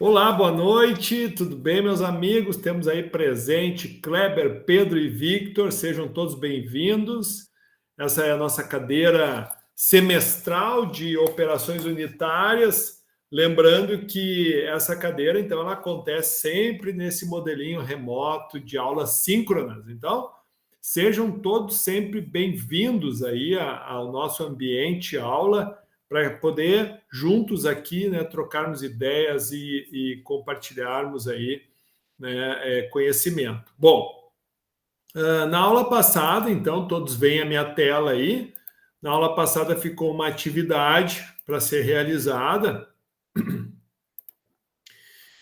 Olá, boa noite, tudo bem, meus amigos? Temos aí presente Kleber, Pedro e Victor, sejam todos bem-vindos. Essa é a nossa cadeira semestral de operações unitárias. Lembrando que essa cadeira, então, ela acontece sempre nesse modelinho remoto de aulas síncronas. Então, sejam todos sempre bem-vindos aí ao nosso ambiente aula, para poder juntos aqui, né, trocarmos ideias e compartilharmos aí, né, conhecimento. Bom, na aula passada, então, todos veem a minha tela aí. Na aula passada ficou uma atividade para ser realizada,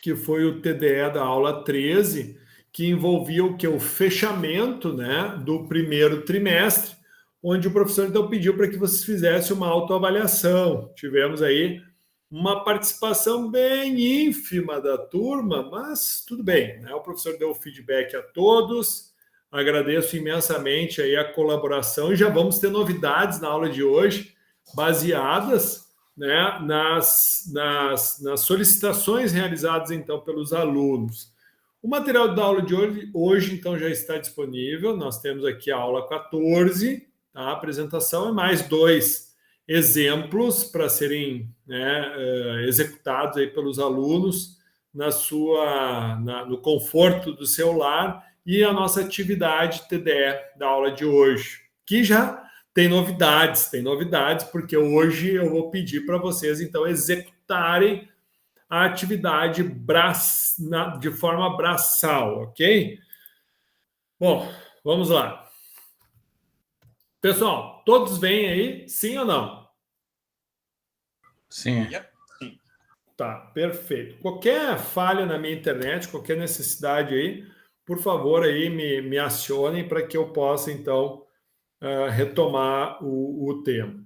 que foi o TDE da aula 13, que envolvia o que? O fechamento, né, do primeiro trimestre, onde o professor então pediu para que vocês fizessem uma autoavaliação. Tivemos aí uma participação bem ínfima da turma, mas tudo bem, né? O professor deu o feedback a todos. Agradeço imensamente aí a colaboração e já vamos ter novidades na aula de hoje, baseadas, né, nas solicitações realizadas então pelos alunos. O material da aula de hoje então já está disponível. Nós temos aqui a aula 14, tá? A apresentação e mais 2 exemplos para serem, né, executados aí pelos alunos no conforto do seu lar, e a nossa atividade TDE da aula de hoje, que já tem novidades, porque hoje eu vou pedir para vocês, então, executarem a atividade de forma braçal, ok? Bom, vamos lá. Pessoal, todos vêm aí, sim ou não? Sim. Tá, perfeito. Qualquer falha na minha internet, qualquer necessidade aí, por favor, aí me acionem para que eu possa, então, retomar o tema.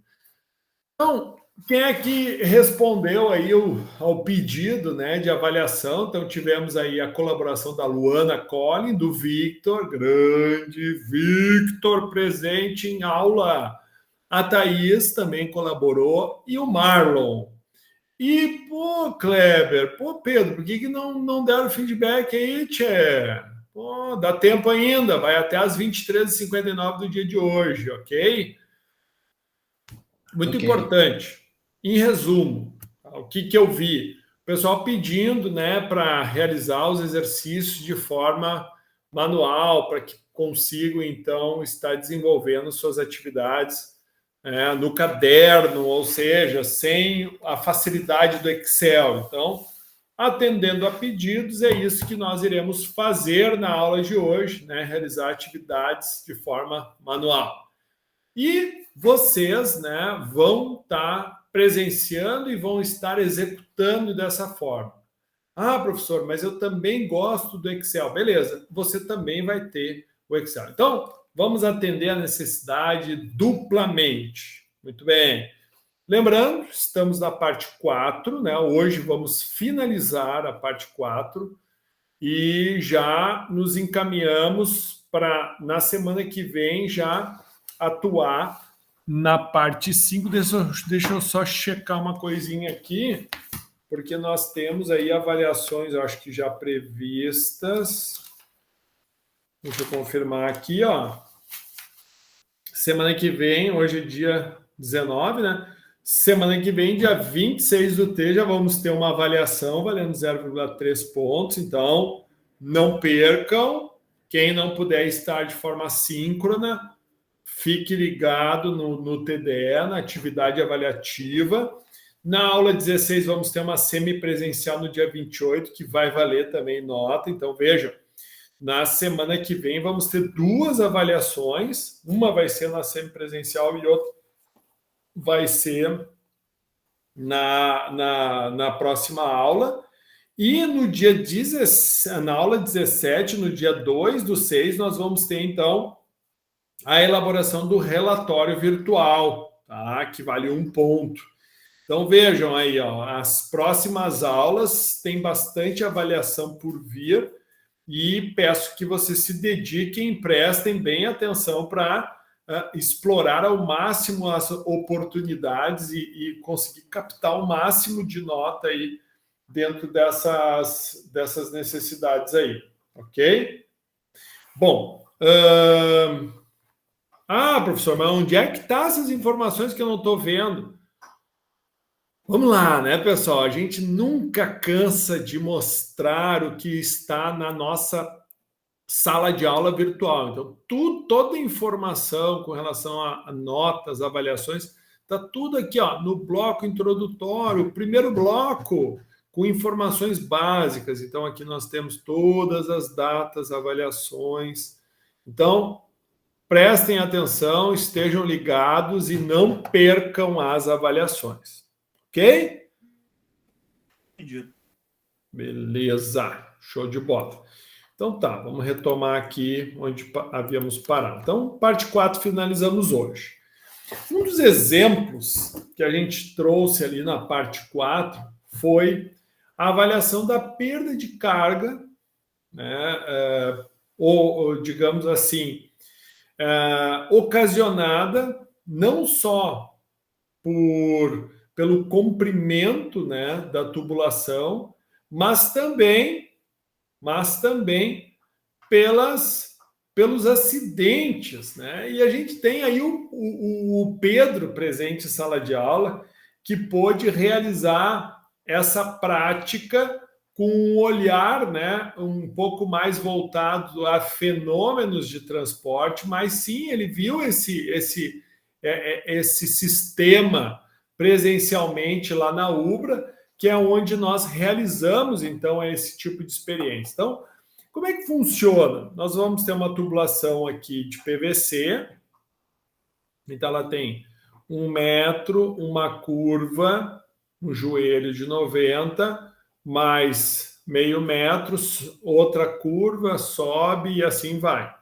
Então, quem é que respondeu aí ao pedido, né, de avaliação? Então, tivemos aí a colaboração da Luana Collin, do Victor, grande Victor, presente em aula. A Thaís também colaborou, e o Marlon. E, pô, Kleber, pô, Pedro, por que não deram feedback aí, tchê? Pô, dá tempo ainda, vai até às 23h59 do dia de hoje, ok? Muito importante. Em resumo, o que eu vi? O pessoal pedindo, né, para realizar os exercícios de forma manual, para que consigam, então, estar desenvolvendo suas atividades no caderno, ou seja, sem a facilidade do Excel. Então, atendendo a pedidos, é isso que nós iremos fazer na aula de hoje, né, realizar atividades de forma manual. E vocês, né, vão estar presenciando e vão estar executando dessa forma. Ah, professor, mas eu também gosto do Excel. Beleza, você também vai ter o Excel. Então, vamos atender a necessidade duplamente. Muito bem. Lembrando, estamos na parte 4, né? Hoje vamos finalizar a parte 4 e já nos encaminhamos para, na semana que vem, já atuar na parte 5. Deixa eu só checar uma coisinha aqui, porque nós temos aí avaliações, eu acho que já previstas. Deixa eu confirmar aqui, ó. Semana que vem, hoje é dia 19, né? Semana que vem, dia 26 do T, já vamos ter uma avaliação valendo 0,3 pontos. Então, não percam. Quem não puder estar de forma síncrona, fique ligado no TDE, na atividade avaliativa. Na aula 16, vamos ter uma semipresencial no dia 28, que vai valer também nota. Então, vejam, na semana que vem vamos ter 2 avaliações. Uma vai ser na semipresencial e outra vai ser na próxima aula. E no dia 17, na aula 17, no dia 2/6, nós vamos ter, então, a elaboração do relatório virtual, tá? Que vale 1 ponto. Então, vejam aí, ó, as próximas aulas têm bastante avaliação por vir e peço que vocês se dediquem e prestem bem atenção para explorar ao máximo as oportunidades e conseguir captar o máximo de nota aí dentro dessas necessidades aí, ok? Bom, professor, mas onde é que estão essas informações que eu não estou vendo? Vamos lá, né, pessoal? A gente nunca cansa de mostrar o que está na nossa sala de aula virtual. Então, toda informação com relação a notas, avaliações, está tudo aqui, ó, no bloco introdutório, o primeiro bloco, com informações básicas. Então, aqui nós temos todas as datas, avaliações. Então, prestem atenção, estejam ligados e não percam as avaliações. Ok? Entendi. Beleza, show de bola. Então tá, vamos retomar aqui onde havíamos parado. Então, parte 4 finalizamos hoje. Um dos exemplos que a gente trouxe ali na parte 4 foi a avaliação da perda de carga, né, ou digamos assim, ocasionada não só pelo comprimento, né, da tubulação, mas também pelos acidentes, né? E a gente tem aí o Pedro presente em sala de aula, que pôde realizar essa prática com um olhar, né, um pouco mais voltado a fenômenos de transporte, mas sim, ele viu esse sistema presencialmente lá na Ubra, que é onde nós realizamos, então, esse tipo de experiência. Então, como é que funciona? Nós vamos ter uma tubulação aqui de PVC, então ela tem 1 metro, uma curva, um joelho de 90, mais meio metro, outra curva, sobe e assim vai.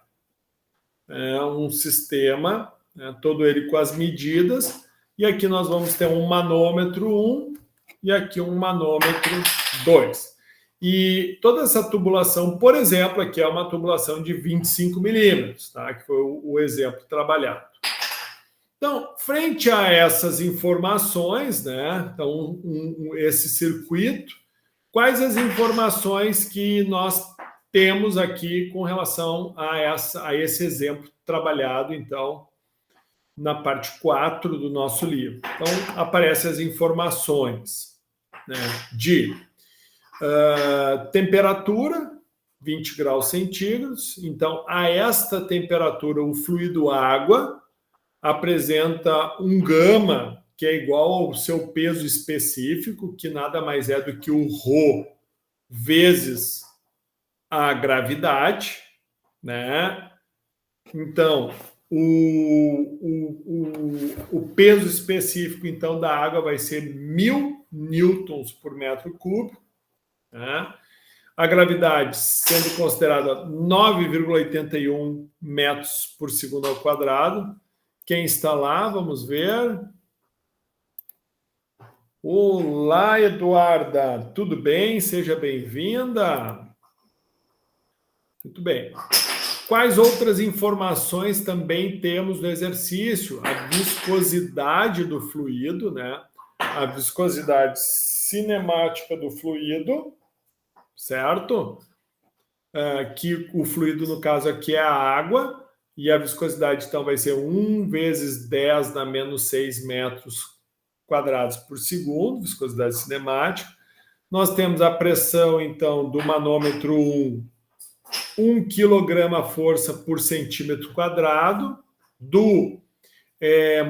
É um sistema, né, todo ele com as medidas, e aqui nós vamos ter um manômetro 1 e aqui um manômetro 2. E toda essa tubulação, por exemplo, aqui é uma tubulação de 25 milímetros, tá? Que foi o exemplo trabalhado. Então, frente a essas informações, né? Então, esse circuito, quais as informações que nós temos aqui com relação a esse exemplo trabalhado, então, na parte 4 do nosso livro? Então, aparecem as informações, né, de temperatura, 20 graus centígrados. Então, a esta temperatura, o fluido água apresenta um gama que é igual ao seu peso específico, que nada mais é do que o ρ vezes a gravidade, né? Então, o peso específico, então, da água vai ser 1.000 newtons por metro cúbico, né? A gravidade sendo considerada 9,81 metros por segundo ao quadrado. Quem está lá? Vamos ver. Olá, Eduarda. Tudo bem? Seja bem-vinda. Muito bem. Quais outras informações também temos no exercício? A viscosidade do fluido, né? A viscosidade cinemática do fluido, certo? Que o fluido, no caso aqui, é a água, e a viscosidade, então, vai ser 1 vezes 10 na menos 6 metros quadrados por segundo, viscosidade cinemática. Nós temos a pressão, então, do manômetro 1 kg força por centímetro quadrado, do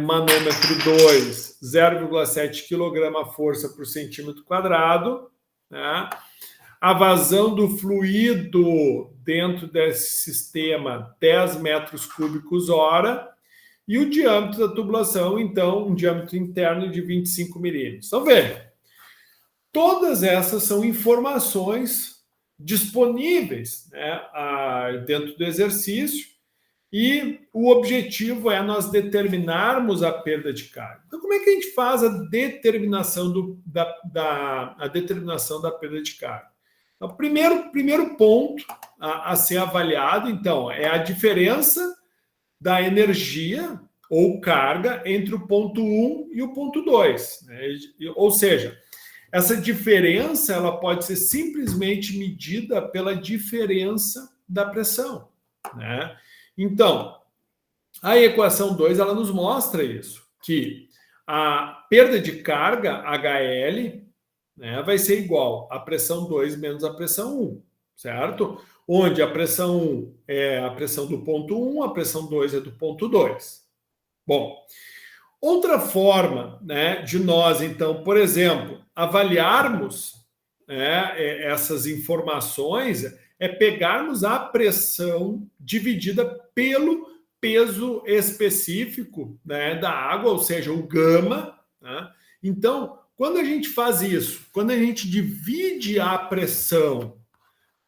manômetro 2, 0,7 kg força por centímetro quadrado, né? A vazão do fluido dentro desse sistema, 10 metros cúbicos hora, e o diâmetro da tubulação, então, um diâmetro interno de 25 milímetros. Então, veja, todas essas são informações disponíveis, né, dentro do exercício, e o objetivo é nós determinarmos a perda de carga. Então, como é que a gente faz a determinação da perda de carga? O primeiro ponto a ser avaliado, então, é a diferença da energia ou carga entre o ponto 1 e o ponto 2. Né? Ou seja, essa diferença ela pode ser simplesmente medida pela diferença da pressão, né? Então, a equação 2 ela nos mostra isso, que a perda de carga, HL, né, vai ser igual a pressão 2 menos a pressão 1, certo? Onde a pressão 1 é a pressão do ponto 1, a pressão 2 é do ponto 2. Bom, outra forma, né, de nós, então, por exemplo, avaliarmos, né, essas informações é pegarmos a pressão dividida pelo peso específico, né, da água, ou seja, o gama, né? Então, quando a gente faz isso, quando a gente divide a pressão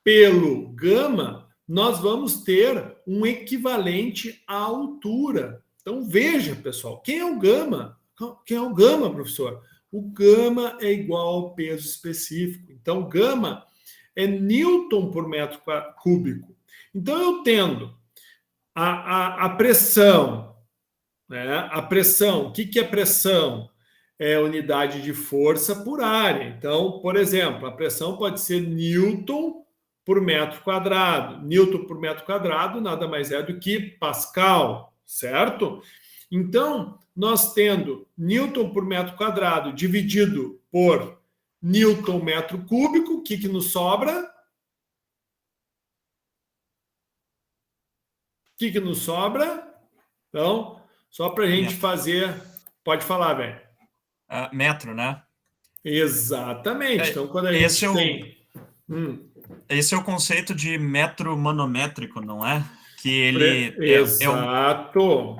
pelo gama, nós vamos ter um equivalente à altura. Então, veja, pessoal, quem é o gama? Quem é o gama, professor? O gama é igual ao peso específico. Então, gama é Newton por metro cúbico. Então, eu tendo a pressão, né? A pressão, o que é pressão? É unidade de força por área. Então, por exemplo, a pressão pode ser Newton por metro quadrado. Newton por metro quadrado nada mais é do que Pascal, certo? Então, nós tendo Newton por metro quadrado dividido por Newton metro cúbico, o que nos sobra? O que nos sobra? Então, só para a gente fazer... Pode falar, velho. Metro, né? Exatamente. Então, quando a gente tem... Esse é o conceito de metro manométrico, não é? Que ele Exato.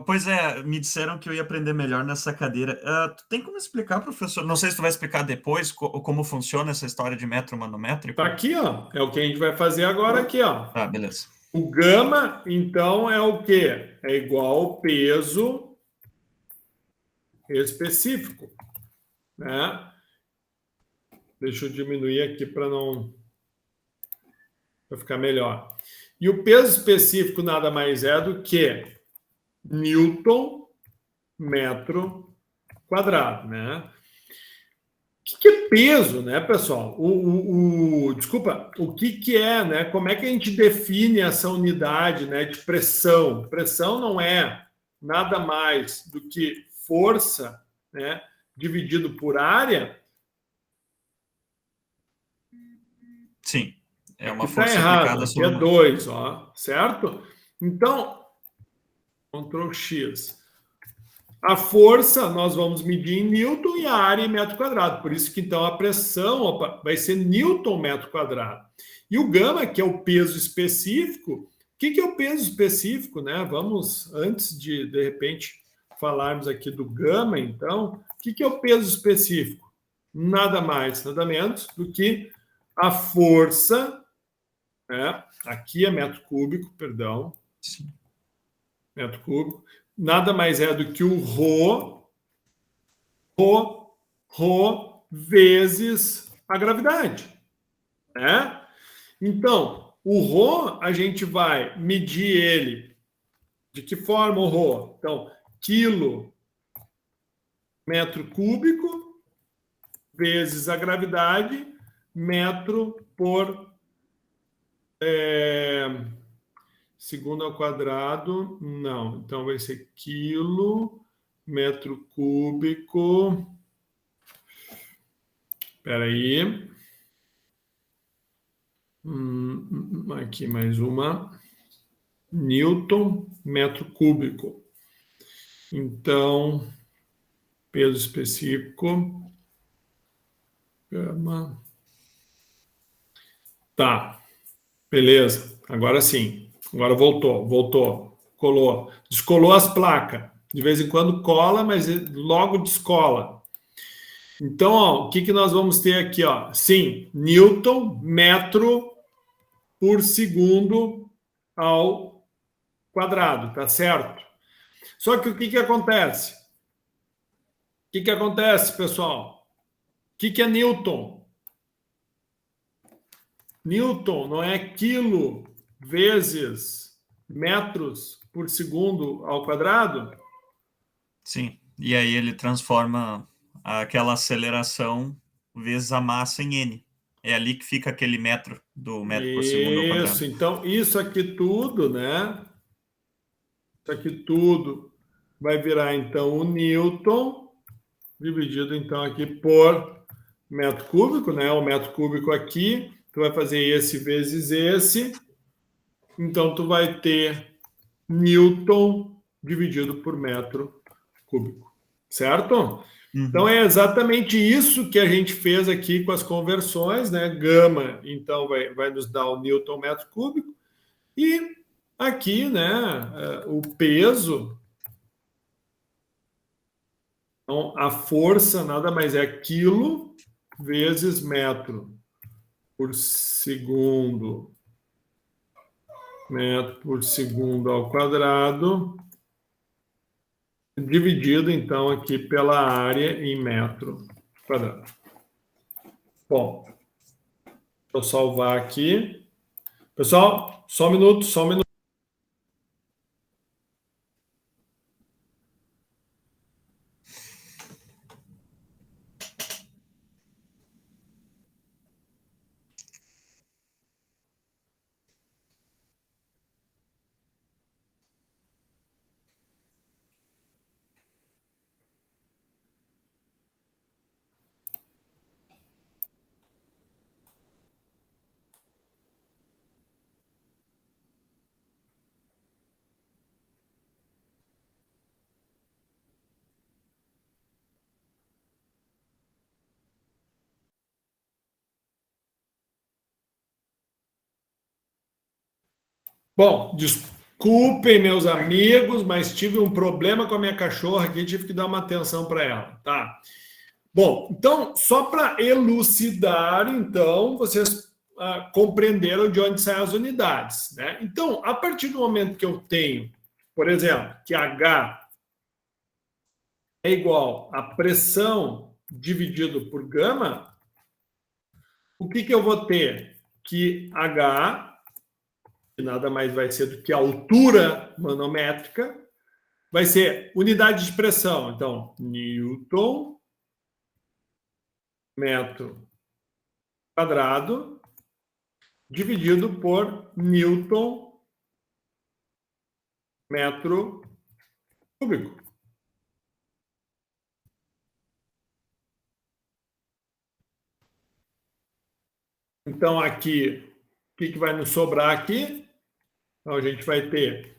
Pois é, me disseram que eu ia aprender melhor nessa cadeira. Tu tem como explicar, professor? Não sei se tu vai explicar depois como funciona essa história de metro manométrico. Tá aqui, ó. É o que a gente vai fazer agora aqui, ó. Ah, beleza. O gama, então, é o quê? É igual ao peso específico, né? Deixa eu diminuir aqui para ficar melhor. E o peso específico nada mais é do que Newton metro quadrado, né? O que é peso, né, pessoal? Desculpa, o que é, né? Como é que a gente define essa unidade, né, de pressão? Pressão não é nada mais do que força, né, dividido por área. Sim, é uma Aqui força tá errado, aplicada aqui é 2, ó, certo? Então, Ctrl X. A força nós vamos medir em Newton e a área em metro quadrado. Por isso que, então, a pressão vai ser Newton metro quadrado. E o gama, que é o peso específico, o que é o peso específico, né? Vamos, antes de repente, falarmos aqui do gama, então, o que é o peso específico? Nada mais, nada menos do que a força, né? Aqui é metro cúbico, perdão. Sim. Metro cúbico. Nada mais é do que o ρ vezes a gravidade, né? Então, o ρ, a gente vai medir ele. De que forma o ρ? Então, quilo metro cúbico vezes a gravidade, metro por segundo ao quadrado, não. Então, vai ser quilo metro cúbico. Espera aí. Aqui mais uma. Newton metro cúbico. Então, peso específico. Gama. Tá. Beleza. Agora sim. Agora voltou. Colou. Descolou as placas. De vez em quando cola, mas logo descola. Então, ó, o que nós vamos ter aqui? Ó? Sim, Newton metro por segundo ao quadrado, tá certo? Só que o que acontece? O que acontece, pessoal? O que é Newton? Newton não é quilo vezes metros por segundo ao quadrado? Sim, e aí ele transforma aquela aceleração vezes a massa em N. É ali que fica aquele metro por segundo ao quadrado. Isso, então isso aqui tudo, né? Isso aqui tudo vai virar, então, o Newton, dividido, então, aqui por metro cúbico, né? O metro cúbico aqui, tu vai fazer esse vezes esse, então tu vai ter Newton dividido por metro cúbico, certo? Então é exatamente isso que a gente fez aqui com as conversões, né? Gama, então, vai nos dar o Newton metro cúbico, e aqui, né, o peso, então a força nada mais é quilo vezes metro por segundo ao quadrado, dividido, então, aqui pela área em metro quadrado. Bom, deixa eu salvar aqui. Pessoal, só um minuto, só um minuto. Bom, desculpem, meus amigos, mas tive um problema com a minha cachorra aqui, tive que dar uma atenção para ela, tá? Bom, então, só para elucidar, então, vocês compreenderam de onde saem as unidades, né? Então, a partir do momento que eu tenho, por exemplo, que H é igual a pressão dividido por gama, o que eu vou ter? Que H, que nada mais vai ser do que a altura manométrica, vai ser unidade de pressão. Então, Newton metro quadrado dividido por Newton metro cúbico. Então, aqui, o que vai nos sobrar aqui? Então, a gente vai ter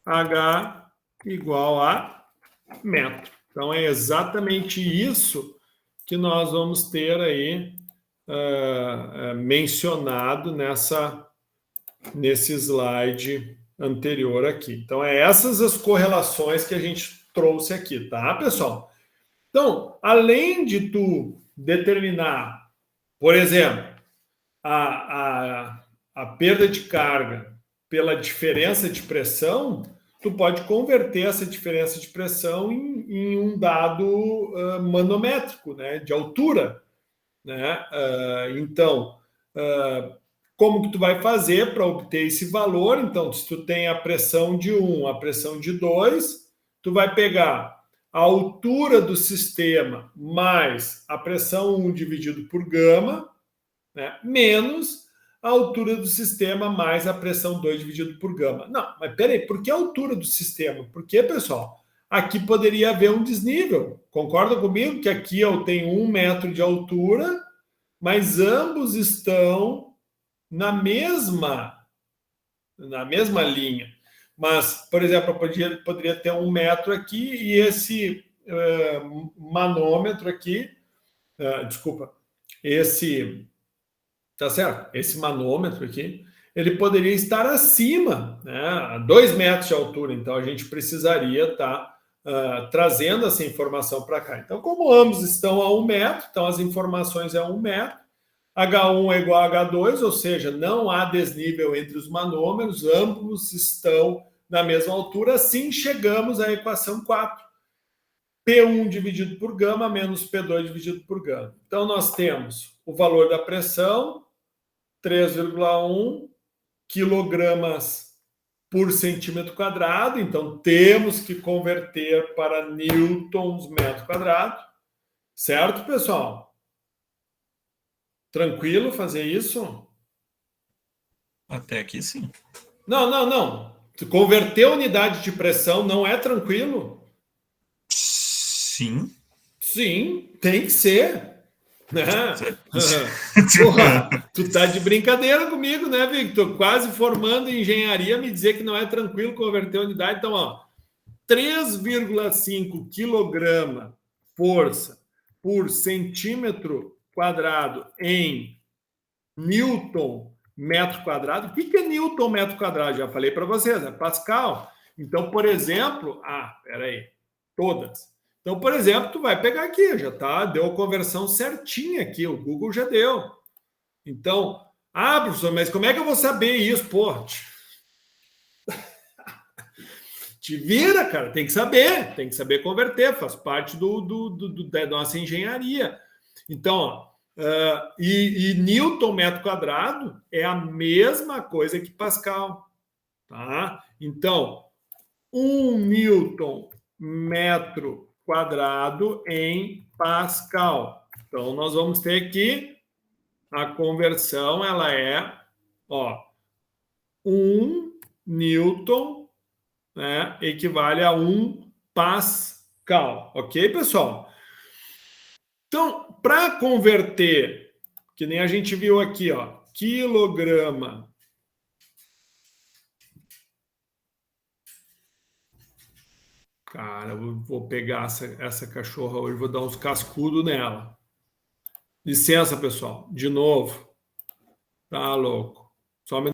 H igual a metro. Então, é exatamente isso que nós vamos ter aí mencionado nesse slide anterior aqui. Então, essas as correlações que a gente trouxe aqui, tá, pessoal? Então, além de tu determinar, por exemplo, a perda de carga pela diferença de pressão, tu pode converter essa diferença de pressão em um dado manométrico, né, de altura, né? Então, como que tu vai fazer para obter esse valor? Então, se tu tem a pressão de 1, a pressão de 2, tu vai pegar a altura do sistema mais a pressão 1 dividido por gama, né, menos a altura do sistema mais a pressão 2 dividido por gama. Não, mas peraí, por que a altura do sistema? Porque, pessoal, aqui poderia haver um desnível. Concorda comigo que aqui eu tenho 1 metro de altura, mas ambos estão na mesma linha. Mas, por exemplo, eu poderia ter 1 metro aqui e esse manômetro aqui, tá certo? Esse manômetro aqui, ele poderia estar acima, né, a 2 metros de altura. Então, a gente precisaria estar trazendo essa informação para cá. Então, como ambos estão a 1 metro, então as informações é 1 metro, H1 é igual a H2, ou seja, não há desnível entre os manômetros, ambos estão na mesma altura, assim chegamos à equação 4. P1 dividido por gama menos P2 dividido por gama. Então, nós temos o valor da pressão, 3,1 quilogramas por centímetro quadrado. Então, temos que converter para newtons metro quadrado, Certo, pessoal? Tranquilo fazer isso? Até aqui, sim. Não. Converter a unidade de pressão não é tranquilo? Sim. Sim, tem que ser. Né? Porra, tu tá de brincadeira comigo, né, Victor? Quase formando em engenharia, me dizer que não é tranquilo converter a unidade. Então, ó, 3,5 quilograma força por centímetro quadrado em Newton metro quadrado. O que é Newton metro quadrado? Já falei para vocês, é Pascal. Então, por exemplo, peraí, todas. Então, por exemplo, tu vai pegar aqui, já tá, deu a conversão certinha aqui, o Google já deu. Então, professor, mas como é que eu vou saber isso? Pô, te vira, cara, tem que saber converter, faz parte da nossa engenharia. Então, ó, e Newton metro quadrado é a mesma coisa que Pascal, tá? Então, 1 Newton metro quadrado em Pascal. Então, nós vamos ter aqui a conversão, ela é, ó, 1 Newton, né, equivale a 1 Pascal, ok, pessoal? Então, para converter, que nem a gente viu aqui, ó, quilograma cara, eu vou pegar essa cachorra hoje, vou dar uns cascudos nela. Licença, pessoal, de novo. Tá louco. Só um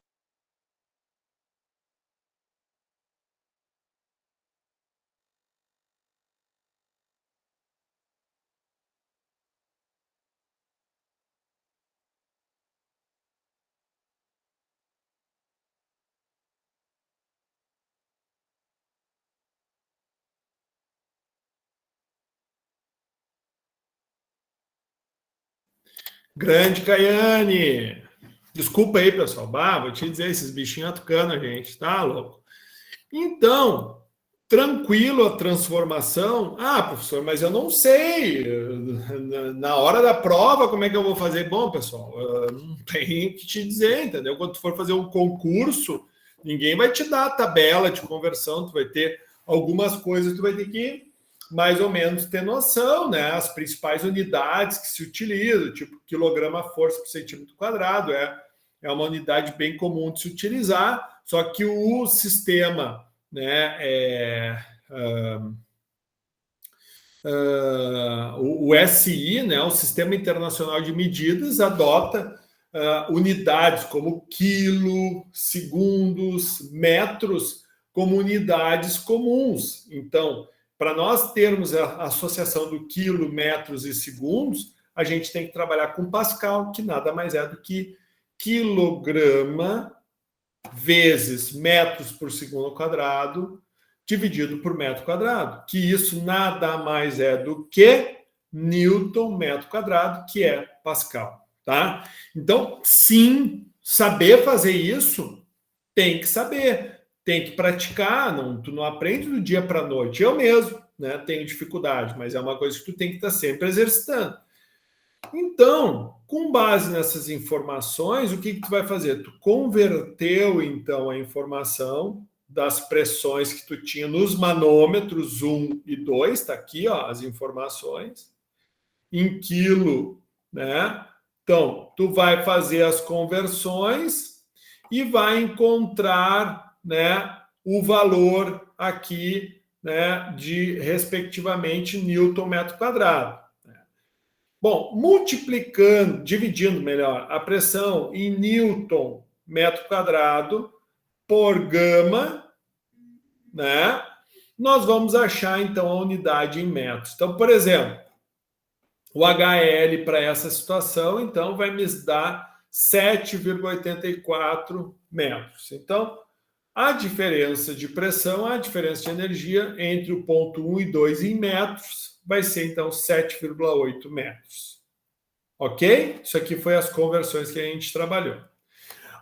grande, Caiane. Desculpa aí, pessoal. Vou te dizer, esses bichinhos atucando a gente, tá louco? Então, tranquilo a transformação. Professor, mas eu não sei. Na hora da prova, como é que eu vou fazer? Bom, pessoal, não tem que te dizer, entendeu? Quando tu for fazer um concurso, ninguém vai te dar a tabela de conversão, tu vai ter algumas coisas, tu vai ter que mais ou menos ter noção, né? As principais unidades que se utilizam, tipo quilograma força por centímetro quadrado, é uma unidade bem comum de se utilizar, só que o sistema, né, o SI, né, o Sistema Internacional de Medidas, adota unidades como quilo, segundos, metros, como unidades comuns. Então, para nós termos a associação do quilo, metros e segundos, a gente tem que trabalhar com Pascal, que nada mais é do que quilograma vezes metros por segundo ao quadrado dividido por metro quadrado, que isso nada mais é do que Newton metro quadrado, que é Pascal, tá? Então, sim, saber fazer isso tem que saber, tem que praticar, tu não aprende do dia para a noite. Eu mesmo, né, tenho dificuldade, mas é uma coisa que tu tem que estar sempre exercitando. Então, com base nessas informações, o que tu vai fazer? Tu converteu, então, a informação das pressões que tu tinha nos manômetros 1 e 2, está aqui, ó, as informações, em quilo, né? Então, tu vai fazer as conversões e vai encontrar, né, o valor aqui, né, de, respectivamente, Newton metro quadrado. Bom, dividindo melhor, a pressão em Newton metro quadrado por gama, né? Nós vamos achar, então, a unidade em metros. Então, por exemplo, o HL para essa situação, então, vai me dar 7,84 metros. Então, a diferença de pressão, a diferença de energia entre o ponto 1 e 2 em metros, vai ser, então, 7,8 metros. Ok? Isso aqui foi as conversões que a gente trabalhou.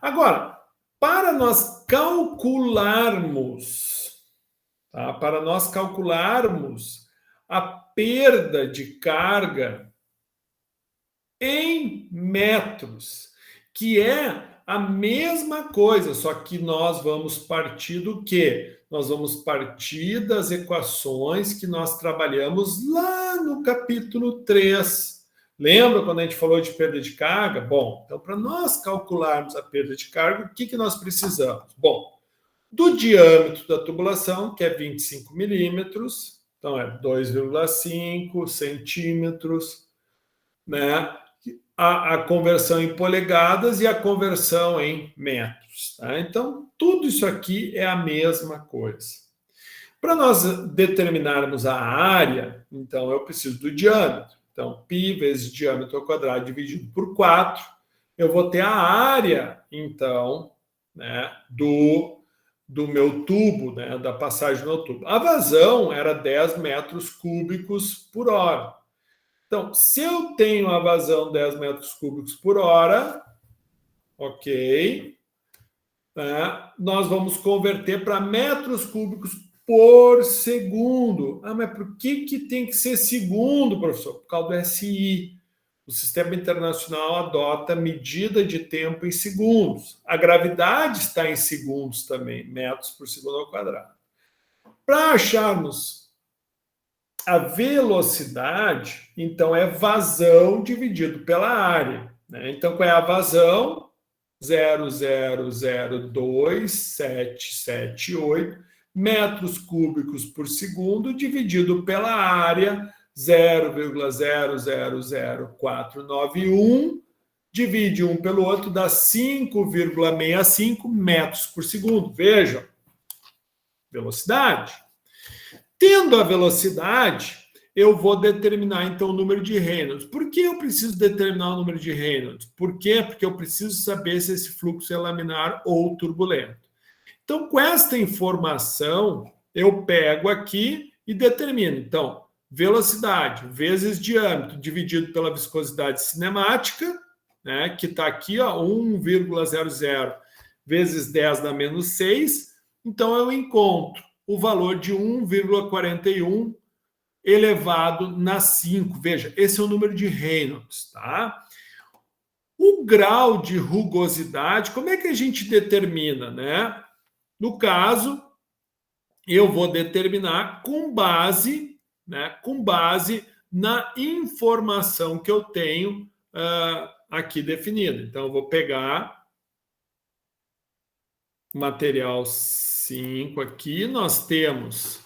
Agora, para nós calcularmos, tá? a perda de carga em metros, que é a mesma coisa, só que nós vamos partir do quê? Nós vamos partir das equações que nós trabalhamos lá no capítulo 3. Lembra quando a gente falou de perda de carga? Bom, então para nós calcularmos a perda de carga, o que nós precisamos? Bom, do diâmetro da tubulação, que é 25 milímetros, então é 2,5 centímetros, né? A conversão em polegadas e a conversão em metros. Tá? Então, tudo isso aqui é a mesma coisa. Para nós determinarmos a área, então eu preciso do diâmetro. Então, π vezes diâmetro ao quadrado dividido por 4, eu vou ter a área, então, né, do meu tubo, né, da passagem no tubo. A vazão era 10 metros cúbicos por hora. Então, se eu tenho a vazão 10 metros cúbicos por hora, ok, né, nós vamos converter para metros cúbicos por segundo. Ah, mas por que tem que ser segundo, professor? Por causa do SI. O Sistema Internacional adota medida de tempo em segundos. A gravidade está em segundos também, metros por segundo ao quadrado. Para acharmos a velocidade, então, é vazão dividido pela área. Né? Então, qual é a vazão? 0,02778 metros cúbicos por segundo dividido pela área 0,000491, divide um pelo outro, dá 5,65 metros por segundo. Vejam, velocidade. Tendo a velocidade, eu vou determinar, então, o número de Reynolds. Por que eu preciso determinar o número de Reynolds? Por quê? Porque eu preciso saber se esse fluxo é laminar ou turbulento. Então, com esta informação, eu pego aqui e determino. Então, velocidade vezes diâmetro dividido pela viscosidade cinemática, né, que está aqui, ó, 1,00 vezes 10 dá menos 6. Então, eu encontro o valor de 1,41 elevado na 5. Veja, esse é o número de Reynolds, tá? O grau de rugosidade, como é que a gente determina, né? No caso, eu vou determinar com base, né, com base na informação que eu tenho aqui definida. Então, eu vou pegar o material 5 aqui, nós temos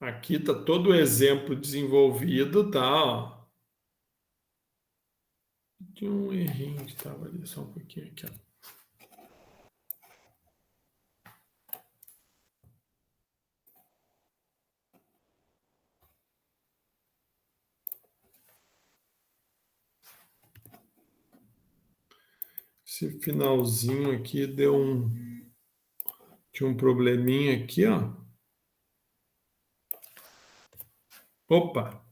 aqui está todo o exemplo desenvolvido, tá? Ó. Tinha um errinho que estava ali, só um pouquinho aqui, ó. Esse finalzinho aqui tinha um probleminha aqui, ó. Opa!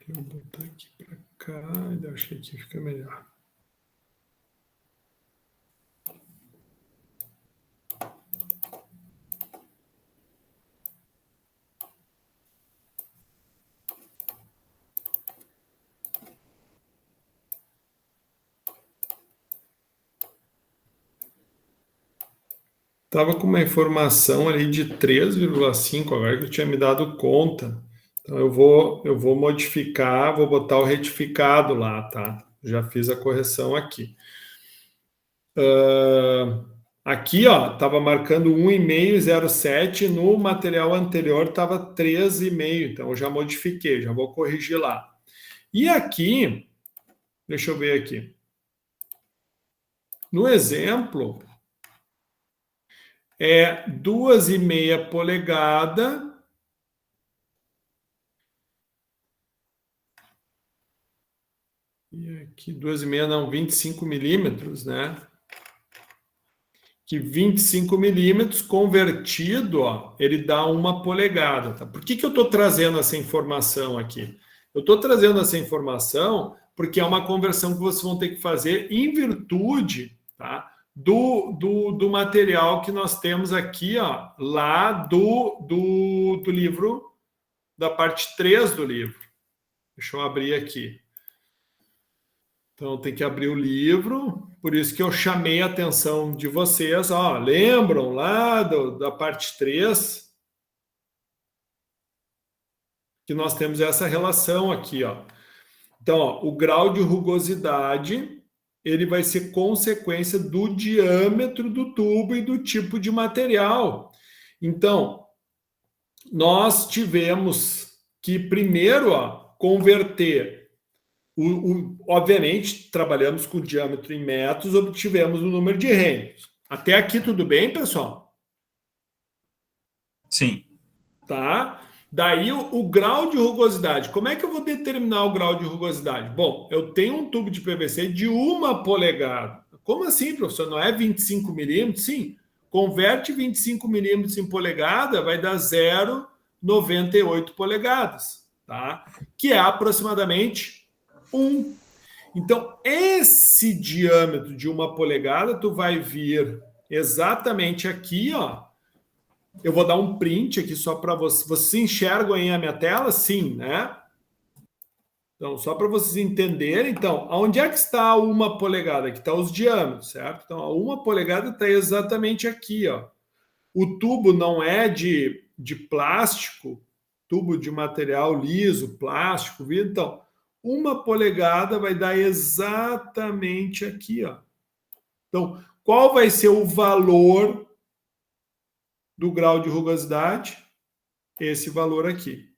Eu vou botar aqui para cá, eu acho que aqui fica melhor. Estava com uma informação ali de 3,5, agora que eu tinha me dado conta. Então eu vou modificar, vou botar o retificado lá, tá? Já fiz a correção aqui. Aqui, ó, estava marcando 1,507, no material anterior estava 3,5, então eu já modifiquei, já vou corrigir lá. E aqui, deixa eu ver aqui. No exemplo, é 2,5 polegadas E aqui 2,5 não, 25 milímetros, né? Que 25 milímetros convertido, ó, ele dá 1 polegada. Tá? Por que eu estou trazendo essa informação aqui? Eu estou trazendo essa informação porque é uma conversão que vocês vão ter que fazer em virtude, tá, do material que nós temos aqui, ó, lá do livro, da parte 3 do livro. Deixa eu abrir aqui. Então, tem que abrir o livro, por isso que eu chamei a atenção de vocês. Ó, lembram lá da parte 3? Que nós temos essa relação aqui. Ó. Então, ó, o grau de rugosidade ele vai ser consequência do diâmetro do tubo e do tipo de material. Então, nós tivemos que primeiro converter. Obviamente, trabalhamos com o diâmetro em metros, obtivemos o número de Reynolds. Até aqui tudo bem, pessoal? Sim. Tá? Daí o grau de rugosidade. Como é que eu vou determinar o grau de rugosidade? Bom, eu tenho um tubo de PVC de 1 polegada. Como assim, professor? Não é 25 milímetros? Sim. Converte 25 milímetros em polegada, vai dar 0,98 polegadas. Tá? Que é aproximadamente 1. Então, esse diâmetro de 1 polegada, tu vai vir exatamente aqui, ó. Eu vou dar um print aqui só para vocês. Vocês enxergam aí a minha tela? Sim, né? Então, só para vocês entenderem. Então, onde é que está 1 polegada? Aqui está os diâmetros, certo? Então, a 1 polegada está exatamente aqui, ó. O tubo não é de plástico, tubo de material liso, plástico, vidro. Então, 1 polegada vai dar exatamente aqui, ó. Então, qual vai ser o valor do grau de rugosidade? Esse valor aqui.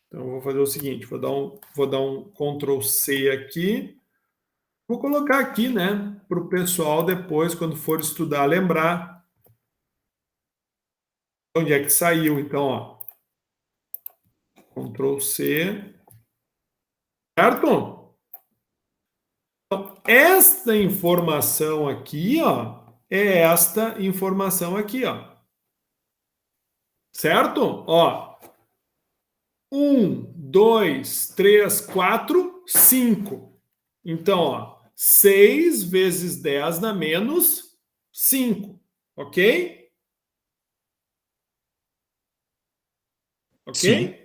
Então, eu vou fazer o seguinte, vou dar um Ctrl C aqui. Vou colocar aqui, né, para o pessoal depois, quando for estudar, lembrar onde é que saiu. Então, ó, Ctrl C. Certo? Então, esta informação aqui, ó, é esta informação aqui, ó. Certo? Ó. 1, 2, 3, 4, 5. Então, ó, 6 vezes 10 dá menos 5. Ok? Ok? Sim.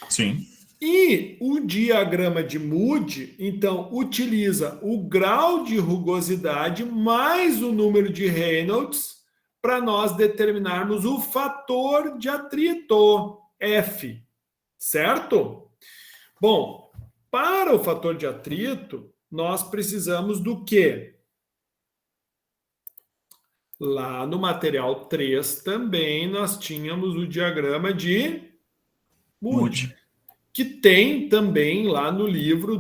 Sim. E o diagrama de Moody, então, utiliza o grau de rugosidade mais o número de Reynolds para nós determinarmos o fator de atrito, F. Certo? Bom, para o fator de atrito, nós precisamos do quê? Lá no material 3 também nós tínhamos o diagrama de Moody. Que tem também lá no livro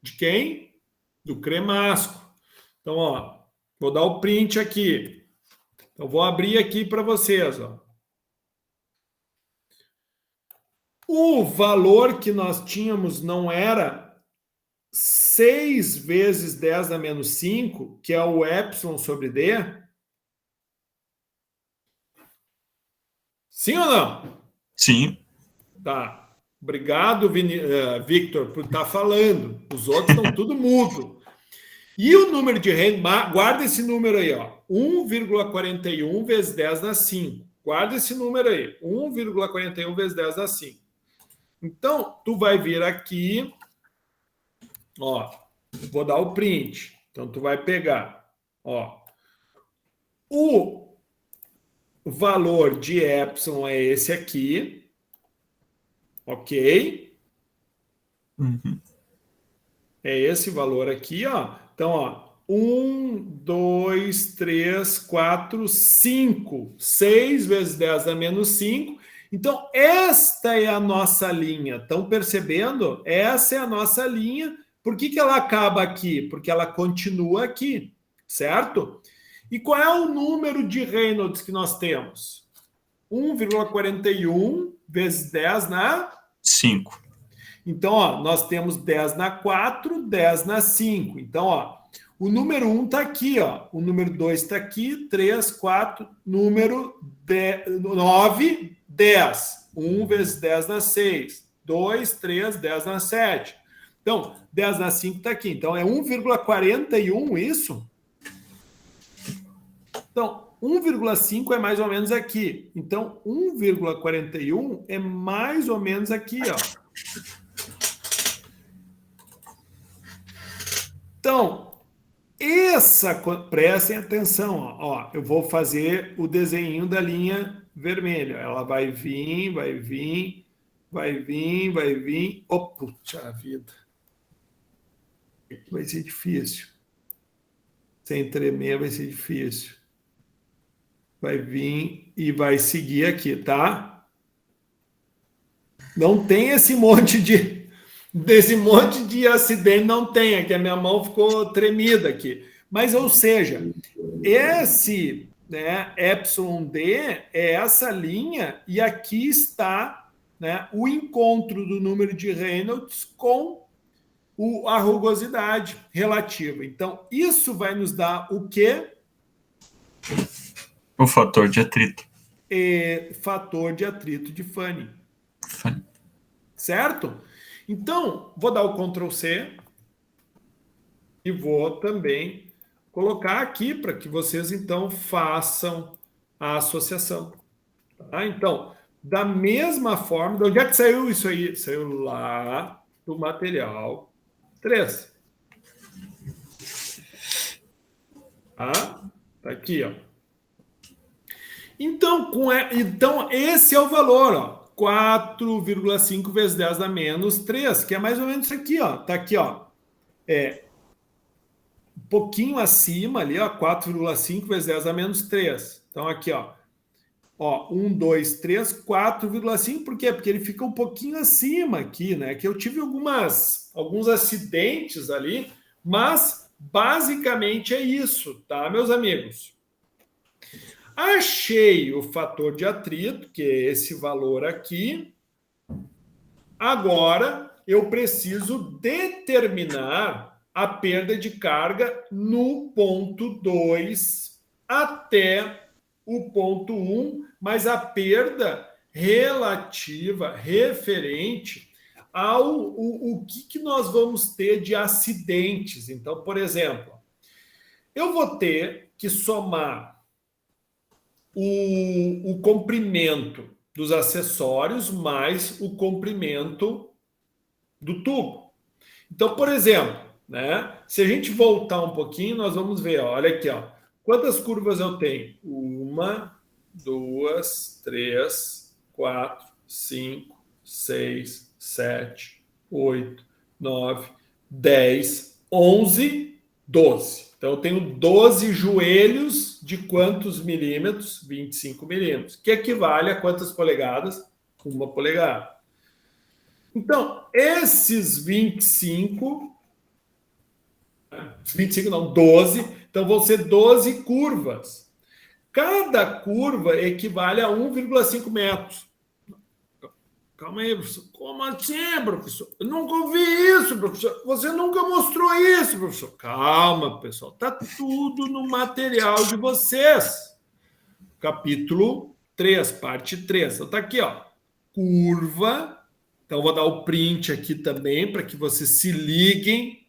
de quem? Do Cremasco. Então, ó, vou dar o print aqui. Então, vou abrir aqui para vocês, ó. O valor que nós tínhamos não era 6 vezes 10 a menos 5, que é o epsilon sobre D? Sim ou não? Sim. Tá. Obrigado, Victor, por estar falando. Os outros estão tudo mudo. E o número de Reynolds, guarda esse número aí, ó. 1,41 vezes 10 dá 5. Guarda esse número aí. 1,41 vezes 10 dá 5. Então, tu vai vir aqui, ó, vou dar o print. Então, tu vai pegar, ó, o valor de epsilon é esse aqui, ok? Uhum. É esse valor aqui, ó. Então, ó, 1, 2, 3, 4, 5. 6 vezes 10 dá menos 5. Então, esta é a nossa linha. Estão percebendo? Essa é a nossa linha. Por que ela acaba aqui? Porque ela continua aqui, certo? E qual é o número de Reynolds que nós temos? 1,41 vezes 10 na 5. Então, ó, nós temos 10 na 4, 10 na 5. Então, ó, o número 1 está aqui, ó. O número 2 está aqui, 3, 4, número 9, 10. 1 vezes 10 dá 6. 2, 3, 10 na 7. Então, 10 na 5 está aqui. Então, é 1,41 isso? Então, 1,5 é mais ou menos aqui. Então, 1,41 é mais ou menos aqui, ó. Então, prestem atenção, ó, eu vou fazer o desenho da linha vermelha. Ela vai vir, vai vir, vai vir, vai vir. Oh, puxa vida. Vai ser difícil. Sem tremer vai ser difícil. Vai vir e vai seguir aqui, tá? Não tem esse monte de acidente, não tem, é que a minha mão ficou tremida aqui. Mas, ou seja, esse, né, εd é essa linha, e aqui está, né, o encontro do número de Reynolds com a rugosidade relativa. Então, isso vai nos dar o quê? O fator de atrito. Fator de atrito de Fanning. Certo? Então, vou dar o Ctrl C e vou também colocar aqui para que vocês, então, façam a associação. Tá? Então, da mesma forma, de onde é que saiu isso aí? Saiu lá do material 3. Tá aqui, ó. Então, então, esse é o valor, ó. 4,5 vezes 10 a menos 3, que é mais ou menos isso aqui, ó. Tá aqui, ó. Um pouquinho acima ali, ó. 4,5 vezes 10 a menos 3. Então, aqui, ó. 1, 2, 3, 4,5. Por quê? Porque ele fica um pouquinho acima aqui, né? Que eu tive alguns acidentes ali, mas basicamente é isso, tá, meus amigos? Achei o fator de atrito, que é esse valor aqui. Agora, eu preciso determinar a perda de carga no ponto 2 até o ponto 1, mas a perda relativa, referente ao o que nós vamos ter de acidentes. Então, por exemplo, eu vou ter que somar o comprimento dos acessórios mais o comprimento do tubo. Então, por exemplo, né, se a gente voltar um pouquinho, nós vamos ver, ó, olha aqui, ó, quantas curvas eu tenho? 1, 2, 3, 4, 5, 6, 7, 8, 9, 10, 11, 12. Então, eu tenho 12 joelhos de quantos milímetros? 25 milímetros, que equivale a quantas polegadas? 1 polegada. Então, esses 25 não, 12, então vão ser 12 curvas. Cada curva equivale a 1,5 metros. Calma aí, professor. Como assim, professor? Eu nunca ouvi isso, professor. Você nunca mostrou isso, professor. Calma, pessoal. Está tudo no material de vocês. Capítulo 3, parte 3. Então, está aqui, ó. Curva. Então, vou dar o print aqui também para que vocês se liguem.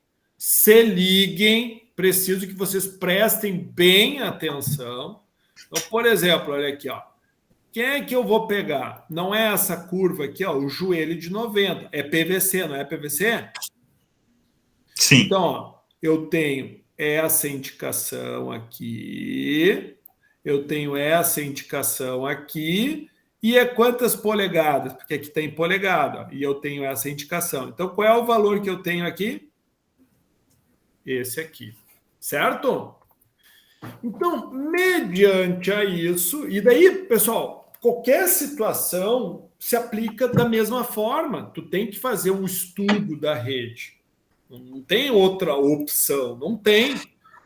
Preciso que vocês prestem bem atenção. Então, por exemplo, olha aqui, ó. Quem é que eu vou pegar? Não é essa curva aqui, ó, o joelho de 90. É PVC, não é PVC? Sim. Então, ó, eu tenho essa indicação aqui, eu tenho essa indicação aqui, e é quantas polegadas? Porque aqui tem polegada, ó, e eu tenho essa indicação. Então, qual é o valor que eu tenho aqui? Esse aqui, certo? Então, mediante a isso, e daí, pessoal, qualquer situação se aplica da mesma forma. Tu tem que fazer um estudo da rede. Não tem outra opção. Não tem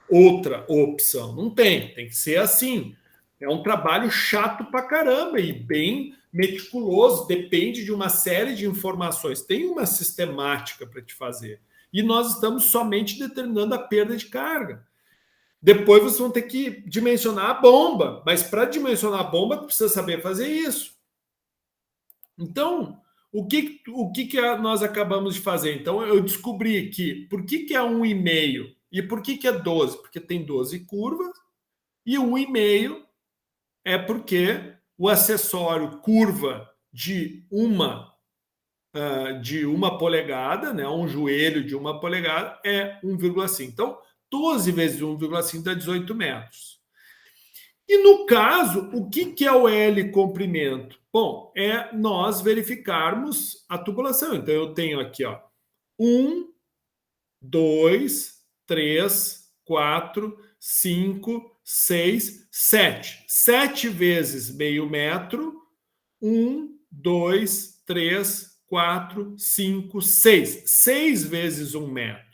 outra opção. Não tem. Tem que ser assim. É um trabalho chato pra caramba e bem meticuloso, depende de uma série de informações, tem uma sistemática para te fazer. E nós estamos somente determinando a perda de carga. Depois vocês vão ter que dimensionar a bomba, mas para dimensionar a bomba, precisa saber fazer isso. Então, o que nós acabamos de fazer? Então, eu descobri que por que é 1,5 e por que é 12? Porque tem 12 curvas e 1,5 é porque o acessório curva de uma polegada, né, um joelho de 1 polegada, é 1,5. Então, 12 vezes 1,5 dá 18 metros. E no caso, o que é o L comprimento? Bom, é nós verificarmos a tubulação. Então, eu tenho aqui, ó, 1, 2, 3, 4, 5, 6, 7. 7 vezes meio metro. 1, 2, 3, 4, 5, 6. 6 vezes 1 metro.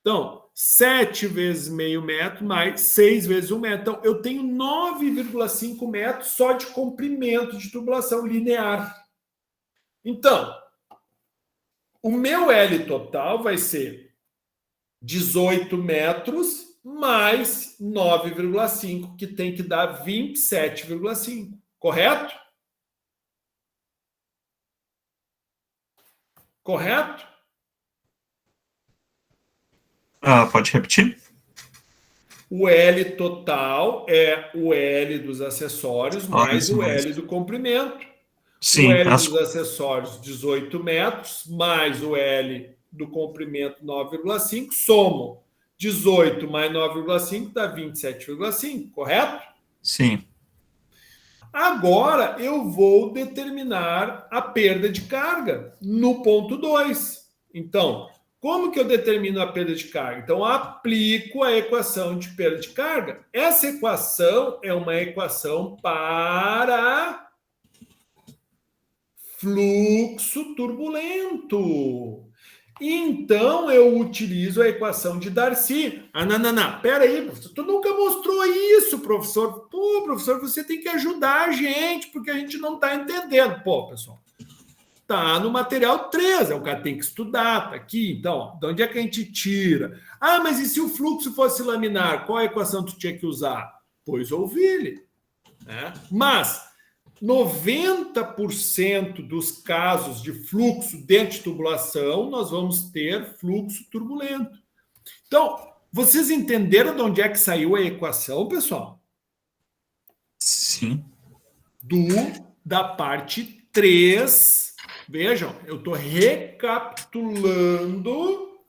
Então, 7 vezes meio metro mais 6 vezes 1 metro. Então, eu tenho 9,5 metros só de comprimento de tubulação linear. Então, o meu L total vai ser 18 metros mais 9,5, que tem que dar 27,5. Correto? Correto? Pode repetir? O L total é o L dos acessórios mais o L do comprimento. Sim, o L dos acessórios, 18 metros, mais o L do comprimento, 9,5, somo 18 mais 9,5 dá 27,5, correto? Sim. Agora eu vou determinar a perda de carga no ponto 2. Então, como que eu determino a perda de carga? Então, eu aplico a equação de perda de carga. Essa equação é uma equação para fluxo turbulento. Então, eu utilizo a equação de Darcy. Não. Pera aí, professor. Tu nunca mostrou isso, professor. Pô, professor, você tem que ajudar a gente, porque a gente não está entendendo. Pô, pessoal, tá no material 3, o cara tem que estudar, tá aqui. Então, ó, de onde é que a gente tira? Ah, mas e se o fluxo fosse laminar? Qual a equação tu tinha que usar? Pois ouvir, né? Mas 90% dos casos de fluxo dentro de tubulação, nós vamos ter fluxo turbulento. Então, vocês entenderam de onde é que saiu a equação, pessoal? Sim. Da parte 3. Vejam, eu estou recapitulando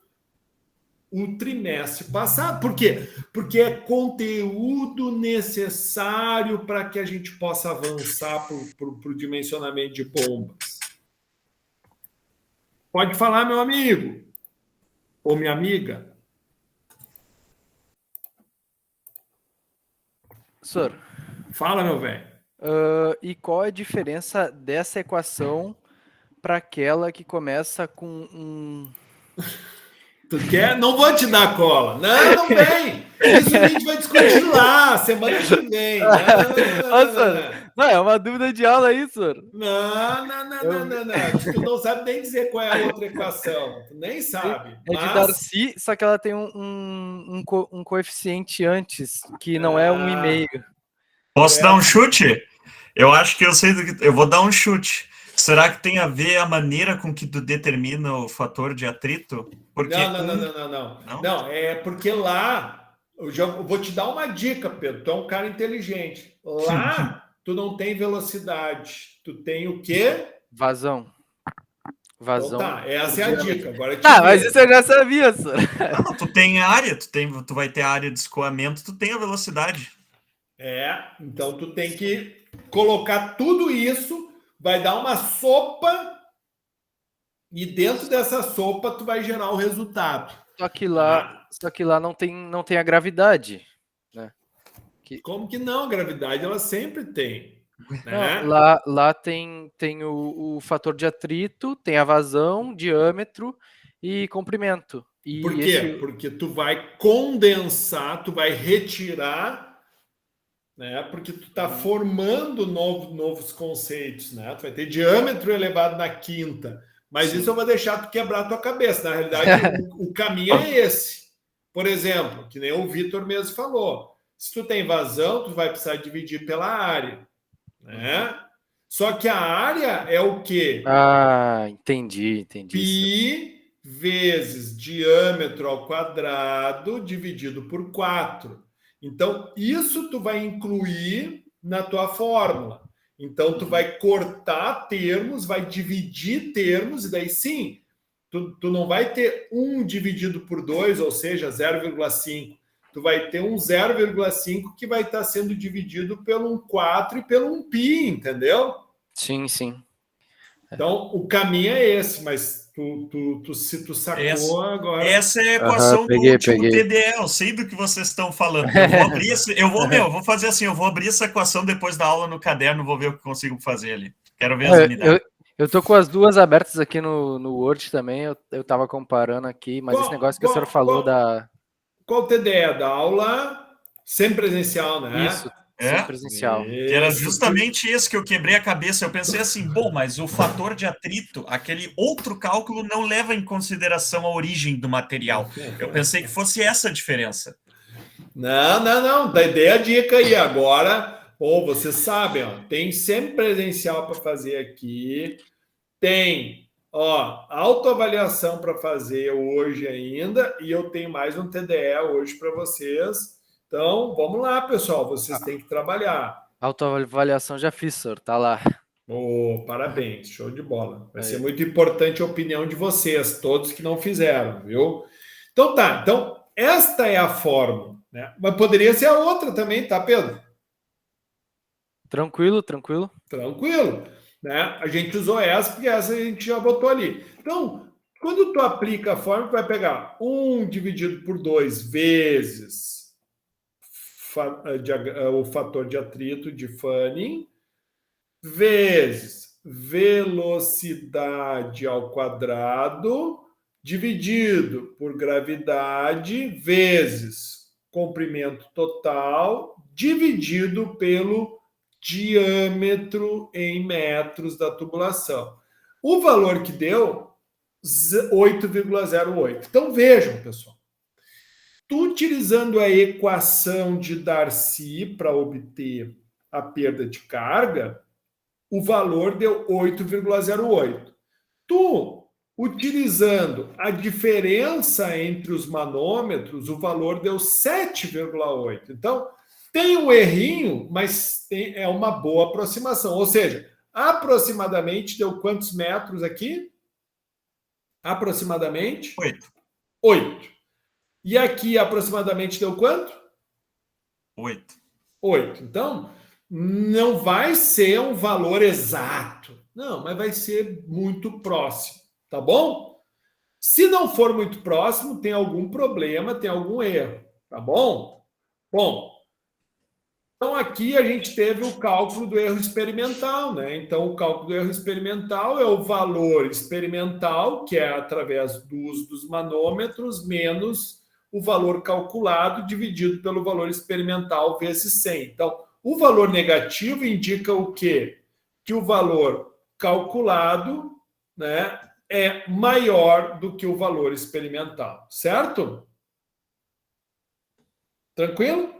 o trimestre passado. Por quê? Porque é conteúdo necessário para que a gente possa avançar para o dimensionamento de bombas. Pode falar, meu amigo ou minha amiga. Professor. Fala, meu velho. E qual é a diferença dessa equação para aquela que começa com um... Tu quer? Não vou te dar cola. Não vem. Isso a gente vai discutir lá, semana que vem. Não, é uma dúvida de aula aí, senhor. Não. Tu não sabe nem dizer qual é a outra equação. Tu nem sabe. É de Darcy, só que ela tem um coeficiente antes, que não é 1,5. Posso dar um chute? Eu acho que eu sei do que... Eu vou dar um chute. Será que tem a ver a maneira com que tu determina o fator de atrito? Porque Não, é porque lá, eu vou te dar uma dica, Pedro, tu é um cara inteligente. Lá, tu não tem velocidade, tu tem o quê? Vazão. Então, tá, essa é a dica. Agora mas isso eu já sabia, senhor. Não, tu tem área, tu vai ter a área de escoamento, tu tem a velocidade. Então tu tem que colocar tudo isso, vai dar uma sopa e dentro dessa sopa tu vai gerar o resultado. Só que lá não tem a gravidade, né? Como que não? A gravidade ela sempre tem. Né? Não, lá tem o fator de atrito, tem a vazão, diâmetro e comprimento. Por quê? Porque tu vai condensar, tu vai retirar né? Porque tu está formando novos conceitos, né? Tu vai ter diâmetro elevado na quinta, mas Sim. isso eu vou deixar tu quebrar a tua cabeça. Na realidade, o caminho é esse. Por exemplo, que nem o Vitor mesmo falou, se tu tem vazão, tu vai precisar dividir pela área, né? Só que a área é o quê? Ah, entendi. Π vezes diâmetro ao quadrado dividido por 4. Então, isso tu vai incluir na tua fórmula. Então, tu vai cortar termos, vai dividir termos, e daí sim, tu não vai ter 1 dividido por 2, ou seja, 0,5. Tu vai ter um 0,5 que vai estar sendo dividido pelo um 4 e pelo um π, entendeu? Sim. Então, o caminho é esse, mas se tu sacou agora... Essa é a equação do último peguei. TDE, eu sei do que vocês estão falando. Eu vou fazer assim, eu vou abrir essa equação depois da aula no caderno, vou ver o que consigo fazer ali. Quero ver as unidades. Eu tô com as duas abertas aqui no Word também, eu tava comparando aqui, mas esse negócio que o senhor falou da... Qual o TDE da aula? Sempre presencial, né? Isso, sempre presencial. Que era justamente esse que eu quebrei a cabeça. Eu pensei assim, bom, mas o fator de atrito, aquele outro cálculo não leva em consideração a origem do material. Eu pensei que fosse essa a diferença. Não. Dei a dica aí agora. Ou vocês sabem, ó, tem sempre presencial para fazer aqui. Tem, ó, autoavaliação para fazer hoje ainda. E eu tenho mais um TDE hoje para vocês. Então, vamos lá, pessoal. Vocês têm que trabalhar. Autoavaliação já fiz, senhor, tá lá. Oh, parabéns, show de bola. Vai ser muito importante a opinião de vocês, todos que não fizeram, viu? Então tá, então esta é a fórmula, né? Mas poderia ser a outra também, tá, Pedro? Tranquilo. Tranquilo, né? A gente usou essa porque essa a gente já botou ali. Então, quando tu aplica a fórmula, tu vai pegar 1 dividido por 2 vezes o fator de atrito de Fanning, vezes velocidade ao quadrado, dividido por gravidade, vezes comprimento total, dividido pelo diâmetro em metros da tubulação. O valor que deu, 8,08. Então, vejam, pessoal. Tu utilizando a equação de Darcy para obter a perda de carga, o valor deu 8,08. Tu, utilizando a diferença entre os manômetros, o valor deu 7,8. Então, tem um errinho, mas é uma boa aproximação. Ou seja, aproximadamente deu quantos metros aqui? Aproximadamente? 8. E aqui, aproximadamente, deu quanto? 8. Então, não vai ser um valor exato. Não, mas vai ser muito próximo, tá bom? Se não for muito próximo, tem algum problema, tem algum erro, tá bom? Bom, então aqui a gente teve o cálculo do erro experimental, né? Então, o cálculo do erro experimental é o valor experimental, que é através do uso dos manômetros, menos o valor calculado dividido pelo valor experimental vezes 100. Então, o valor negativo indica o quê? Que o valor calculado, né, é maior do que o valor experimental, certo? Tranquilo?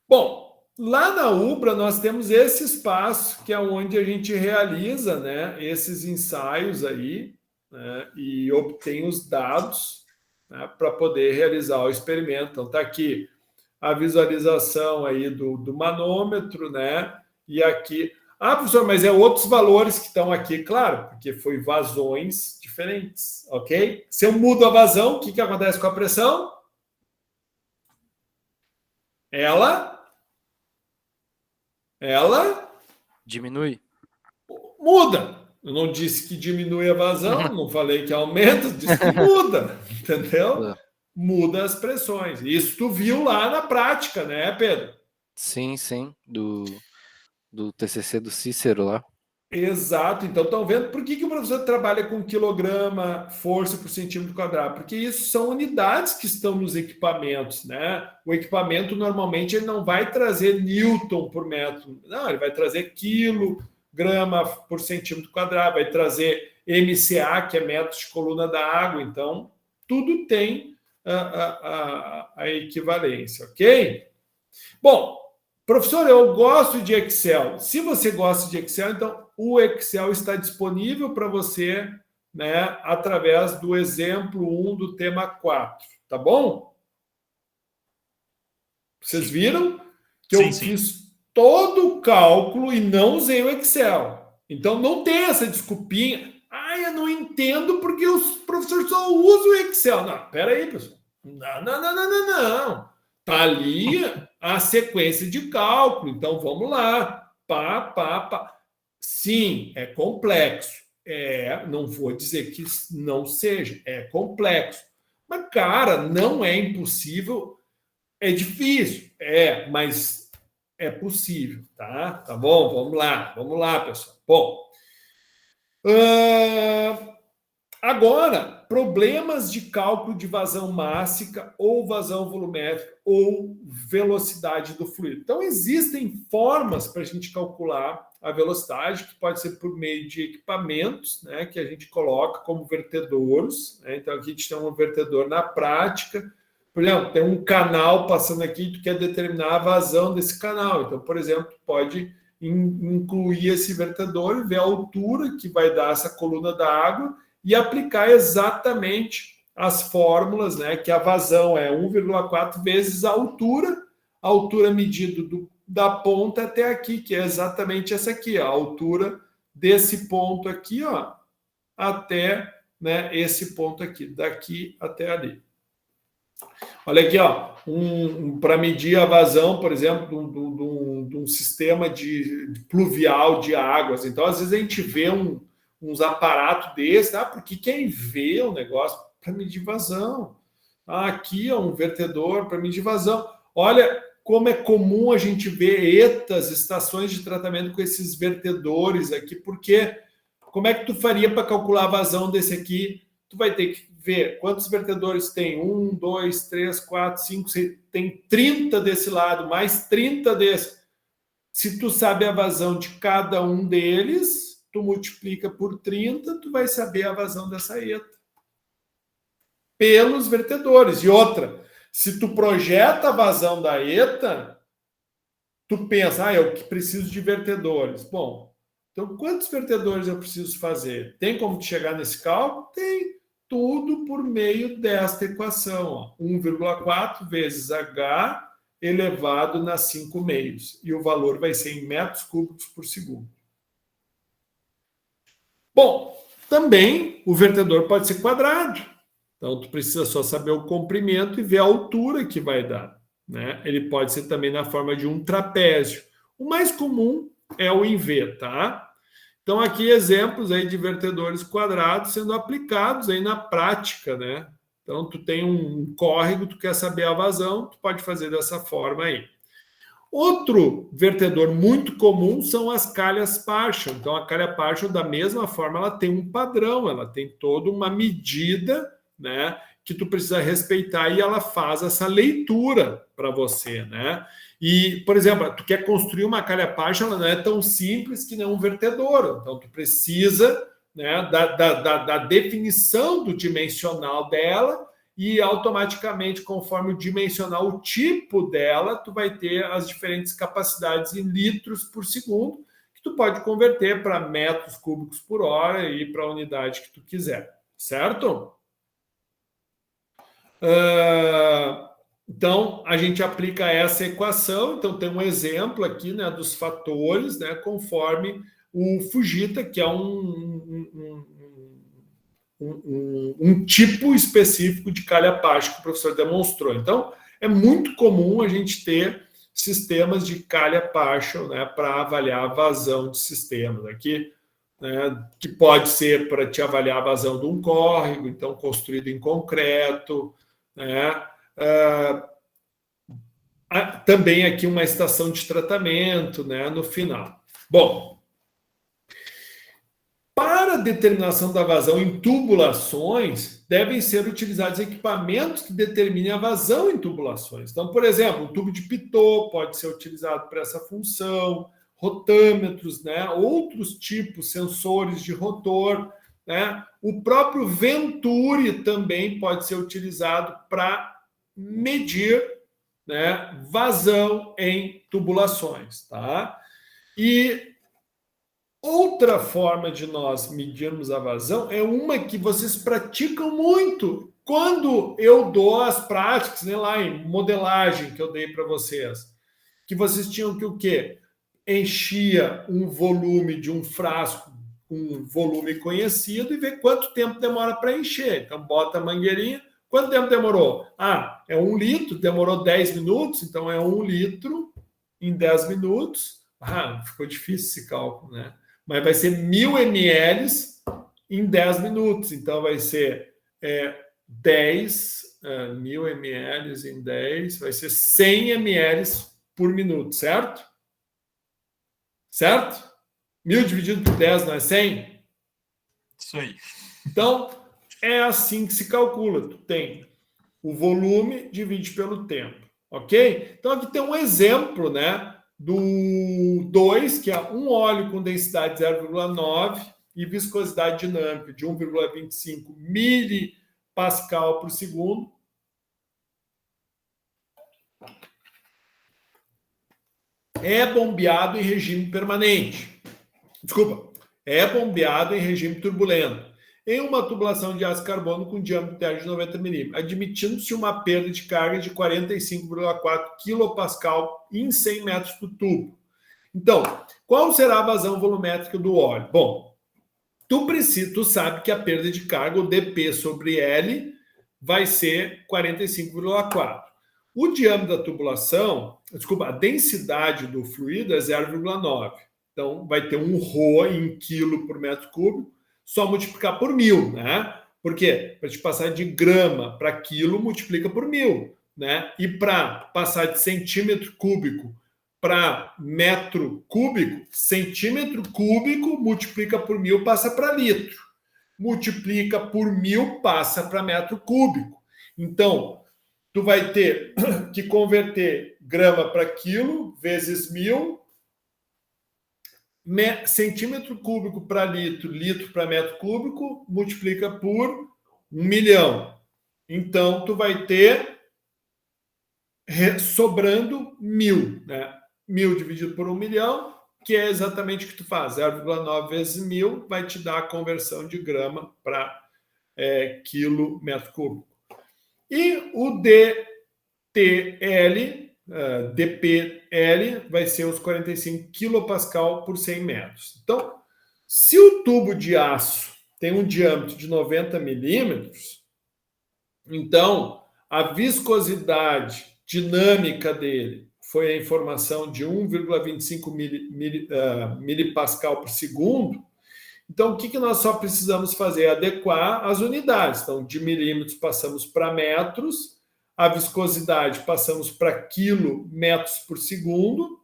Bom, lá na UBRA nós temos esse espaço que é onde a gente realiza, né, esses ensaios aí, né, e obtém os dados, né, para poder realizar o experimento. Então, está aqui a visualização aí do manômetro, né? E aqui... Ah, professor, mas é outros valores que estão aqui, claro, porque foi vazões diferentes, ok? Se eu mudo a vazão, o que acontece com a pressão? Ela Diminui. Muda. Eu não disse que diminui a vazão, não falei que aumenta, disse que muda, entendeu? Muda as pressões. Isso tu viu lá na prática, né, Pedro? Sim, do TCC do Cícero lá. Exato. Então, estão vendo por que o professor trabalha com quilograma, força por centímetro quadrado? Porque isso são unidades que estão nos equipamentos, né? O equipamento, normalmente, ele não vai trazer newton por metro. Não, ele vai trazer quilograma por centímetro quadrado, vai trazer MCA, que é metros de coluna da água. Então, tudo tem a equivalência, ok? Bom, professor, eu gosto de Excel. Se você gosta de Excel, então o Excel está disponível para você, né, através do exemplo 1 do tema 4, tá bom? Vocês viram que eu fiz todo o cálculo e não usei o Excel. Então não tem essa desculpinha. Eu não entendo porque os professores só usam o Excel. Não, peraí, pessoal. Não. Tá ali a sequência de cálculo. Então vamos lá. Pá. Sim, é complexo. Não vou dizer que não seja. É complexo. Mas, cara, não é impossível. É difícil. Mas é possível, tá? Tá bom? Vamos lá, pessoal. Bom, agora, problemas de cálculo de vazão mássica ou vazão volumétrica ou velocidade do fluido. Então, existem formas para a gente calcular a velocidade, que pode ser por meio de equipamentos, né, que a gente coloca como vertedouros, né? Então, aqui a gente tem um vertedor na prática. Por exemplo, tem um canal passando aqui, tu quer determinar a vazão desse canal. Então, por exemplo, tu pode incluir esse vertedor e ver a altura que vai dar essa coluna da água e aplicar exatamente as fórmulas, né? Que a vazão é 1,4 vezes a altura medida da ponta até aqui, que é exatamente essa aqui, a altura desse ponto aqui, ó, até, né, esse ponto aqui, daqui até ali. Olha aqui, ó, para medir a vazão, por exemplo, de um sistema de pluvial de águas. Então, às vezes a gente vê uns aparatos desses, porque quem vê o negócio para medir vazão. Aqui, ó, um vertedor para medir vazão. Olha como é comum a gente ver ETAs, estações de tratamento com esses vertedores aqui, porque como é que tu faria para calcular a vazão desse aqui? Tu vai ter que ver quantos vertedores tem. 1, 2, 3, 4, 5, 6. Tem 30 desse lado, mais 30 desse. Se tu sabe a vazão de cada um deles, tu multiplica por 30, tu vai saber a vazão dessa ETA. Pelos vertedores. E outra, se tu projeta a vazão da ETA, tu pensa, eu que preciso de vertedores. Bom, então quantos vertedores eu preciso fazer? Tem como chegar nesse cálculo? Tem. Tudo por meio desta equação. 1,4 vezes H elevado na 5 meios. E o valor vai ser em metros cúbicos por segundo. Bom, também o vertedor pode ser quadrado. Então, tu precisa só saber o comprimento e ver a altura que vai dar, né? Ele pode ser também na forma de um trapézio. O mais comum é o em V, tá? Então, aqui exemplos aí de vertedores quadrados sendo aplicados aí na prática, né? Então, tu tem um córrego, tu quer saber a vazão, tu pode fazer dessa forma aí. Outro vertedor muito comum são as calhas Partial. Então, a calha Partial, da mesma forma, ela tem um padrão, ela tem toda uma medida, né, que tu precisa respeitar e ela faz essa leitura para você, né? E, por exemplo, tu quer construir uma calha Partial, ela não é tão simples que nem um vertedor. Então, tu precisa, né, da definição do dimensional dela e automaticamente, conforme o dimensional, o tipo dela, tu vai ter as diferentes capacidades em litros por segundo, que tu pode converter para metros cúbicos por hora e para a unidade que tu quiser, certo? Então, a gente aplica essa equação. Então, tem um exemplo aqui, né, dos fatores, né, conforme o Fujita, que é um tipo específico de calha Partial que o professor demonstrou. Então, é muito comum a gente ter sistemas de calha Partial, né, para avaliar a vazão de sistemas. Aqui, né, que pode ser para te avaliar a vazão de um córrego, então construído em concreto, né? Também aqui uma estação de tratamento, né, no final. Bom, Para a determinação da vazão em tubulações, devem ser utilizados equipamentos que determinem a vazão em tubulações. Então, por exemplo, um tubo de Pitot pode ser utilizado para essa função, rotâmetros, né? Outros tipos, sensores de rotor, né? O próprio Venturi também pode ser utilizado para medir, né, vazão em tubulações, tá? E outra forma de nós medirmos a vazão é uma que vocês praticam muito quando eu dou as práticas, né, lá em modelagem que eu dei para vocês, que vocês tinham que o quê? Enchia um volume de um frasco, um volume conhecido, e ver quanto tempo demora para encher. Então, bota a mangueirinha. Quanto tempo demorou? Ah, é 1 litro, demorou 10 minutos, então é 1 litro em 10 minutos. Ah, ficou difícil esse cálculo, né? Mas vai ser 1000 ml em 10 minutos. Então, vai ser 1000 ml em 10, vai ser 100 ml por minuto, certo? Certo? 1000 dividido por 10 não é 100? Isso aí. Então, é assim que se calcula. Tu tem o volume, divide pelo tempo. Ok? Então, aqui tem um exemplo, né, do 2, que é um óleo com densidade 0,9 e viscosidade dinâmica de 1,25 milipascal por segundo. É bombeado em regime permanente. Desculpa, é bombeado em regime turbulento, em uma tubulação de aço carbono com diâmetro interno de 90 milímetros, admitindo-se uma perda de carga de 45,4 kPa em 100 metros do tubo. Então, qual será a vazão volumétrica do óleo? Bom, tu sabe que a perda de carga, o dP sobre L, vai ser 45,4. O diâmetro da tubulação, desculpa, a densidade do fluido é 0,9. Então, vai ter um ρ em quilo por metro cúbico, só multiplicar por 1000, né? Por quê? Para te passar de grama para quilo, multiplica por 1000, né? E para passar de centímetro cúbico para metro cúbico, centímetro cúbico multiplica por 1000, passa para litro. Multiplica por 1000, passa para metro cúbico. Então, tu vai ter que converter grama para quilo vezes 1000, centímetro cúbico para litro, litro para metro cúbico, multiplica por 1 milhão. Então, tu vai ter sobrando 1000, né? 1000 dividido por 1 milhão, que é exatamente o que tu faz. 0,9 vezes 1000 vai te dar a conversão de grama para quilo metro cúbico. E o DPL vai ser os 45 kPa por 100 metros. Então, se o tubo de aço tem um diâmetro de 90 milímetros, então a viscosidade dinâmica dele foi a informação de 1,25 milipascal por segundo. Então, o que nós só precisamos fazer? Adequar as unidades. Então, de milímetros passamos para metros, a viscosidade passamos para quilômetros por segundo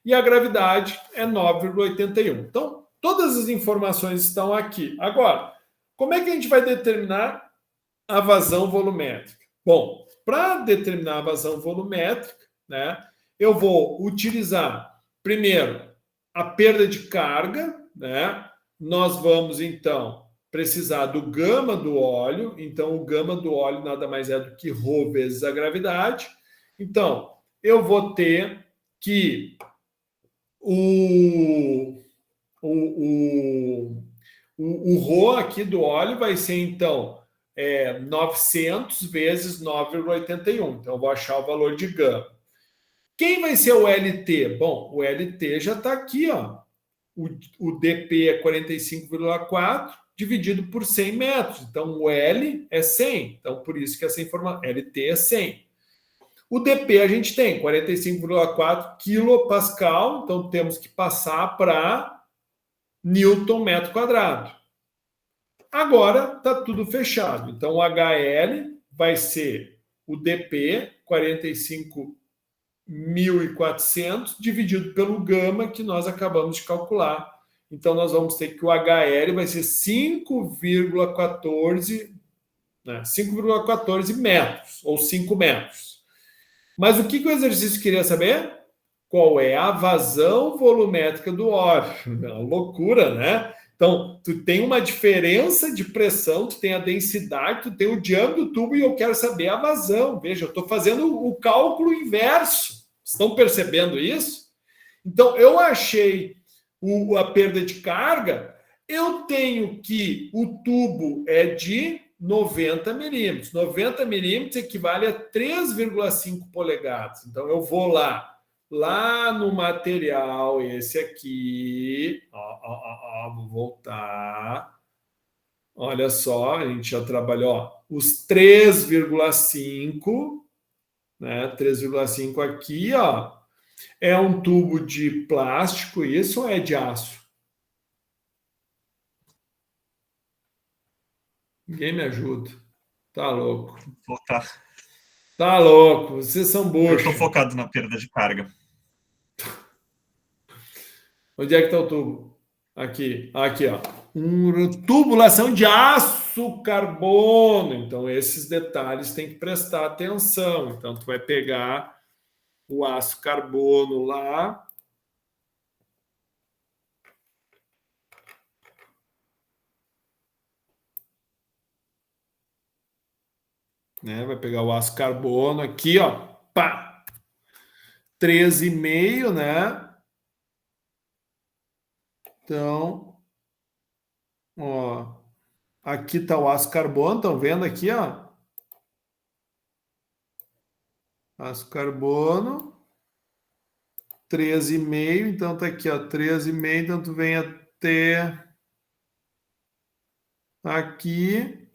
e a gravidade é 9,81. Então, todas as informações estão aqui. Agora, como é que a gente vai determinar a vazão volumétrica? Bom, para determinar a vazão volumétrica, né, eu vou utilizar, primeiro, a perda de carga, né? Nós vamos, então, precisar do gama do óleo. Então, o gama do óleo nada mais é do que ρ vezes a gravidade. Então, eu vou ter que o ρ aqui do óleo vai ser, então, 900 vezes 9,81. Então, eu vou achar o valor de gama. Quem vai ser o LT? Bom, o LT já está aqui, ó. O DP é 45,4 dividido por 100 metros. Então, o L é 100. Então, por isso que essa informação, LT é 100. O DP a gente tem 45,4 kPa. Então, temos que passar para Newton metro quadrado. Agora, está tudo fechado. Então, o HL vai ser o DP, 45.400, dividido pelo gama, que nós acabamos de calcular, Então, nós vamos ter que o HL vai ser 5,14, né? 5,14 metros, ou 5 metros. Mas o que o exercício queria saber? Qual é a vazão volumétrica do óleo? É uma loucura, né? Então, tu tem uma diferença de pressão, tu tem a densidade, tu tem o diâmetro do tubo e eu quero saber a vazão. Veja, eu estou fazendo o cálculo inverso. Estão percebendo isso? Então, eu achei a perda de carga, eu tenho que o tubo é de 90 milímetros. 90 milímetros equivale a 3,5 polegadas. Então, eu vou lá no material, esse aqui, vou voltar. Olha só, a gente já trabalhou os 3,5, né? 3,5 aqui, ó. É um tubo de plástico, isso ou é de aço? Ninguém me ajuda. Tá louco. Tá louco, vocês são Eu bucha. estou focado na perda de carga. Onde é que está o tubo? Aqui, aqui, ó. Tubulação de aço carbono. Então, esses detalhes tem que prestar atenção. Então, tu vai pegar o aço carbono lá. Né? Vai pegar o aço carbono aqui, ó. Pá! 13,5, né? Então, ó. Aqui está o aço carbono, estão vendo aqui, ó? Aço carbono. 13,5, então tá aqui, ó, 13,5, então tu vem até aqui.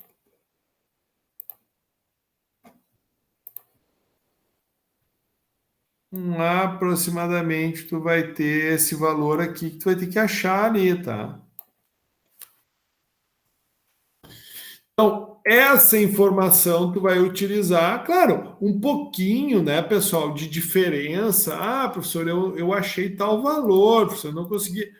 Aproximadamente tu vai ter esse valor aqui que tu vai ter que achar ali, tá? Então, essa informação tu vai utilizar, claro, um pouquinho, né, pessoal, de diferença. Ah, professor, eu achei tal valor, professor, eu não consegui.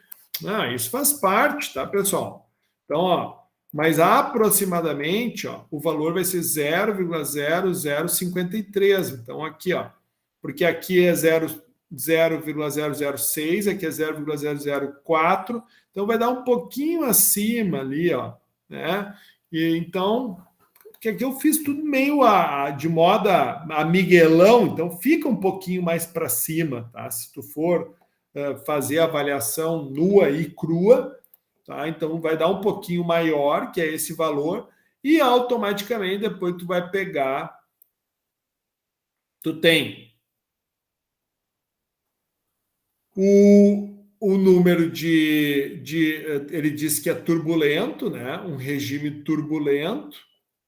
Ah, isso faz parte, tá, pessoal? Então, ó, mas aproximadamente, ó, o valor vai ser 0,0053. Então, aqui, ó, porque aqui é 0,006, aqui é 0,004, então vai dar um pouquinho acima ali, ó, né? E então, porque aqui eu fiz tudo meio de moda a Miguelão, então fica um pouquinho mais para cima, tá? Se tu for fazer a avaliação nua e crua, tá? Então vai dar um pouquinho maior, que é esse valor, e automaticamente depois tu vai pegar, tu tem o número ele diz que é turbulento, né? Um regime turbulento,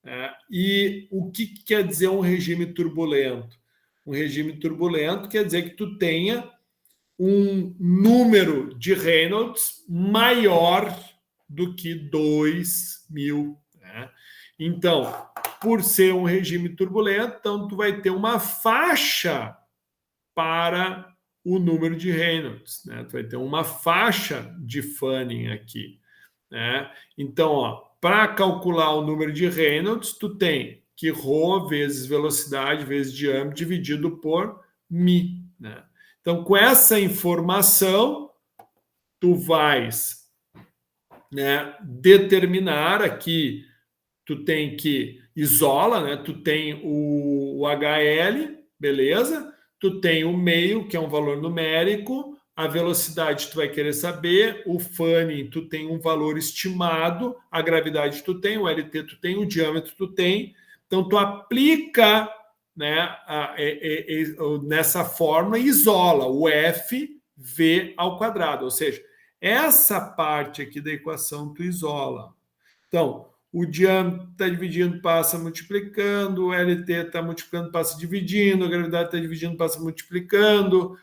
né? E o que quer dizer um regime turbulento? Um regime turbulento quer dizer que tu tenha um número de Reynolds maior do que 2.000, né? Então, por ser um regime turbulento, então tu vai ter uma faixa para o número de Reynolds, né? Tu vai ter uma faixa de Fanning aqui, né? Então, para calcular o número de Reynolds, tu tem que ρ vezes velocidade vezes diâmetro dividido por μ, né? Então, com essa informação, tu vais, né, determinar aqui, tu tem que isola, né? Tu tem o HL, beleza? Tu tem o meio, que é um valor numérico, a velocidade tu vai querer saber, o Fanning tu tem um valor estimado, a gravidade tu tem, o LT tu tem, o diâmetro tu tem. Então, tu aplica, né, nessa fórmula e isola o FV ao quadrado, ou seja, essa parte aqui da equação tu isola. Então, o diâmetro está dividindo, passa multiplicando, o LT está multiplicando, passa dividindo, a gravidade está dividindo, passa multiplicando,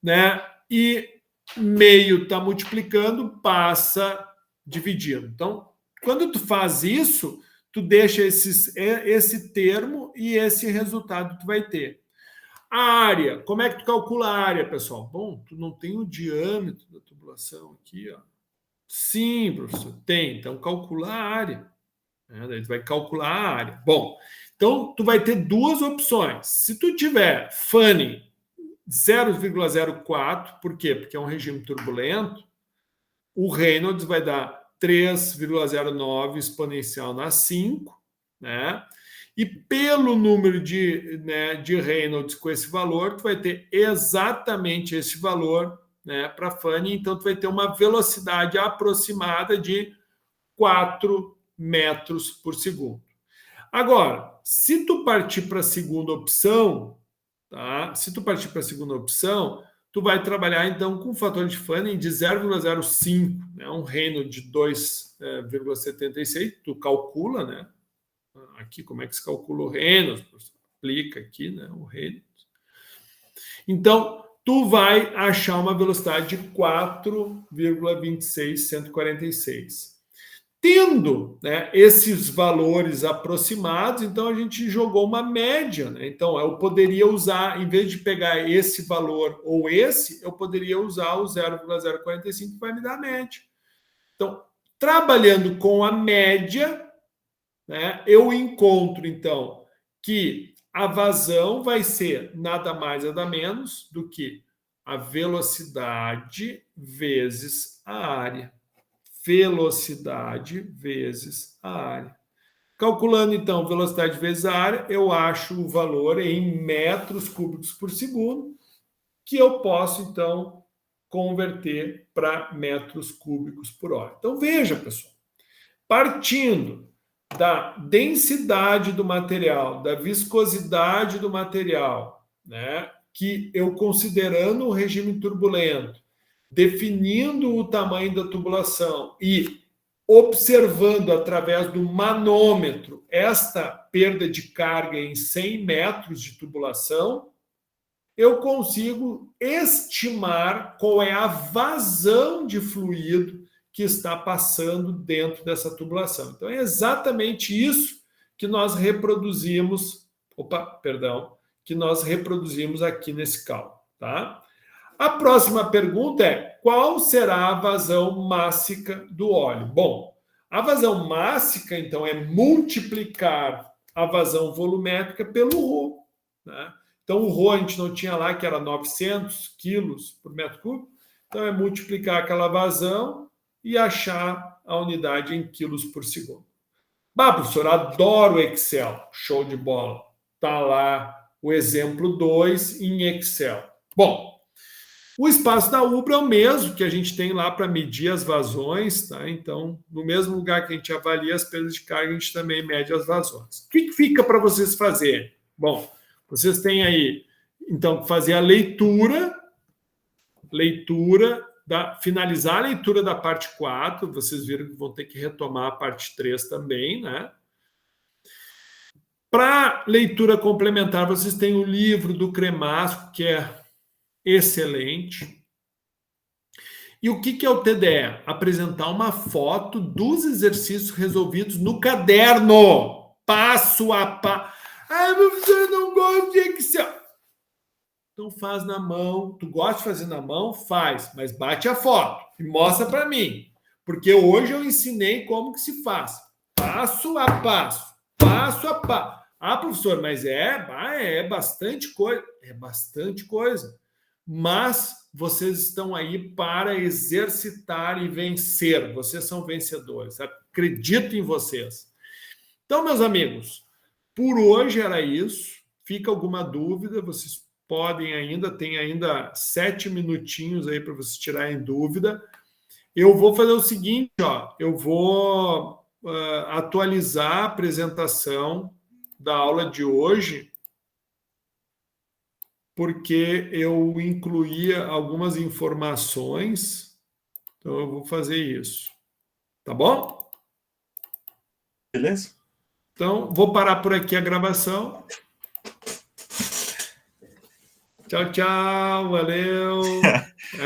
né? E meio está multiplicando, passa dividindo. Então, quando tu faz isso, tu deixa esse termo e esse resultado tu vai ter. A área, como é que tu calcula a área, pessoal? Bom, tu não tem o diâmetro da tubulação aqui, ó. Sim, professor, tem. Então, calcula a área. Né? Daí tu vai calcular a área. Bom, então tu vai ter duas opções. Se tu tiver Fanning 0,04, por quê? Porque é um regime turbulento, o Reynolds vai dar 3,09 exponencial na 5, né? E pelo número de Reynolds com esse valor, tu vai ter exatamente esse valor, né, para Fanning, então tu vai ter uma velocidade aproximada de 4 metros por segundo. Agora, se tu partir para a segunda opção, tá? Se tu partir para a segunda opção, tu vai trabalhar então com um fator de Fanning de 0,05, né? Um Reynolds de 2,76, tu calcula, né? Aqui como é que se calcula o Reynolds? Aplica aqui, né? O Reynolds. Então, tu vai achar uma velocidade de 4,26146. Tendo, né, esses valores aproximados, então a gente jogou uma média, né? Então eu poderia usar, em vez de pegar esse valor ou esse, eu poderia usar o 0,045 que vai me dar a média. Então, trabalhando com a média, né, eu encontro então que a vazão vai ser nada mais nada menos do que a velocidade vezes a área. Velocidade vezes a área. Calculando, então, velocidade vezes a área, eu acho o valor em metros cúbicos por segundo, que eu posso, então, converter para metros cúbicos por hora. Então, veja, pessoal, partindo da densidade do material, da viscosidade do material, né, que eu considerando o regime turbulento, definindo o tamanho da tubulação e observando através do manômetro esta perda de carga em 100 metros de tubulação, eu consigo estimar qual é a vazão de fluido que está passando dentro dessa tubulação. Então, é exatamente isso que nós reproduzimos, que nós reproduzimos aqui nesse cálculo, tá? A próxima pergunta é: qual será a vazão mássica do óleo? Bom, a vazão mássica, então, é multiplicar a vazão volumétrica pelo ρ, né? Então, o ρ a gente não tinha lá, que era 900 quilos por metro cúbico. Então, é multiplicar aquela vazão e achar a unidade em quilos por segundo. Bah, professor, adoro Excel. Show de bola. Está lá o exemplo 2 em Excel. Bom, o espaço da ubra é o mesmo que a gente tem lá para medir as vazões, tá? Então, no mesmo lugar que a gente avalia as perdas de carga, a gente também mede as vazões. O que fica para vocês fazerem? Bom, vocês têm aí, então, fazer a leitura, finalizar a leitura da parte 4, vocês viram que vão ter que retomar a parte 3 também, né? Para leitura complementar, vocês têm o livro do Cremasco, que é excelente. E o que é o TDE? Apresentar uma foto dos exercícios resolvidos no caderno, passo a passo. Ah, você não gosta de Excel. Então faz na mão. Tu gosta de fazer na mão? Faz, mas bate a foto e mostra para mim. Porque hoje eu ensinei como que se faz. Passo a passo, passo a passo. Ah, professor, mas é bastante coisa. É bastante coisa. Mas vocês estão aí para exercitar e vencer. Vocês são vencedores. Acredito em vocês. Então, meus amigos, por hoje era isso. Fica alguma dúvida? Vocês podem tem ainda 7 minutinhos aí para vocês tirarem dúvida. Eu vou fazer o seguinte, ó, eu vou atualizar a apresentação da aula de hoje, porque eu incluía algumas informações, então eu vou fazer isso. Tá bom? Beleza? Então, vou parar por aqui a gravação. Tchau, tchau, valeu.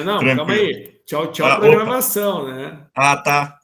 Não, calma aí. Tchau, tchau para a gravação, né? Ah, tá.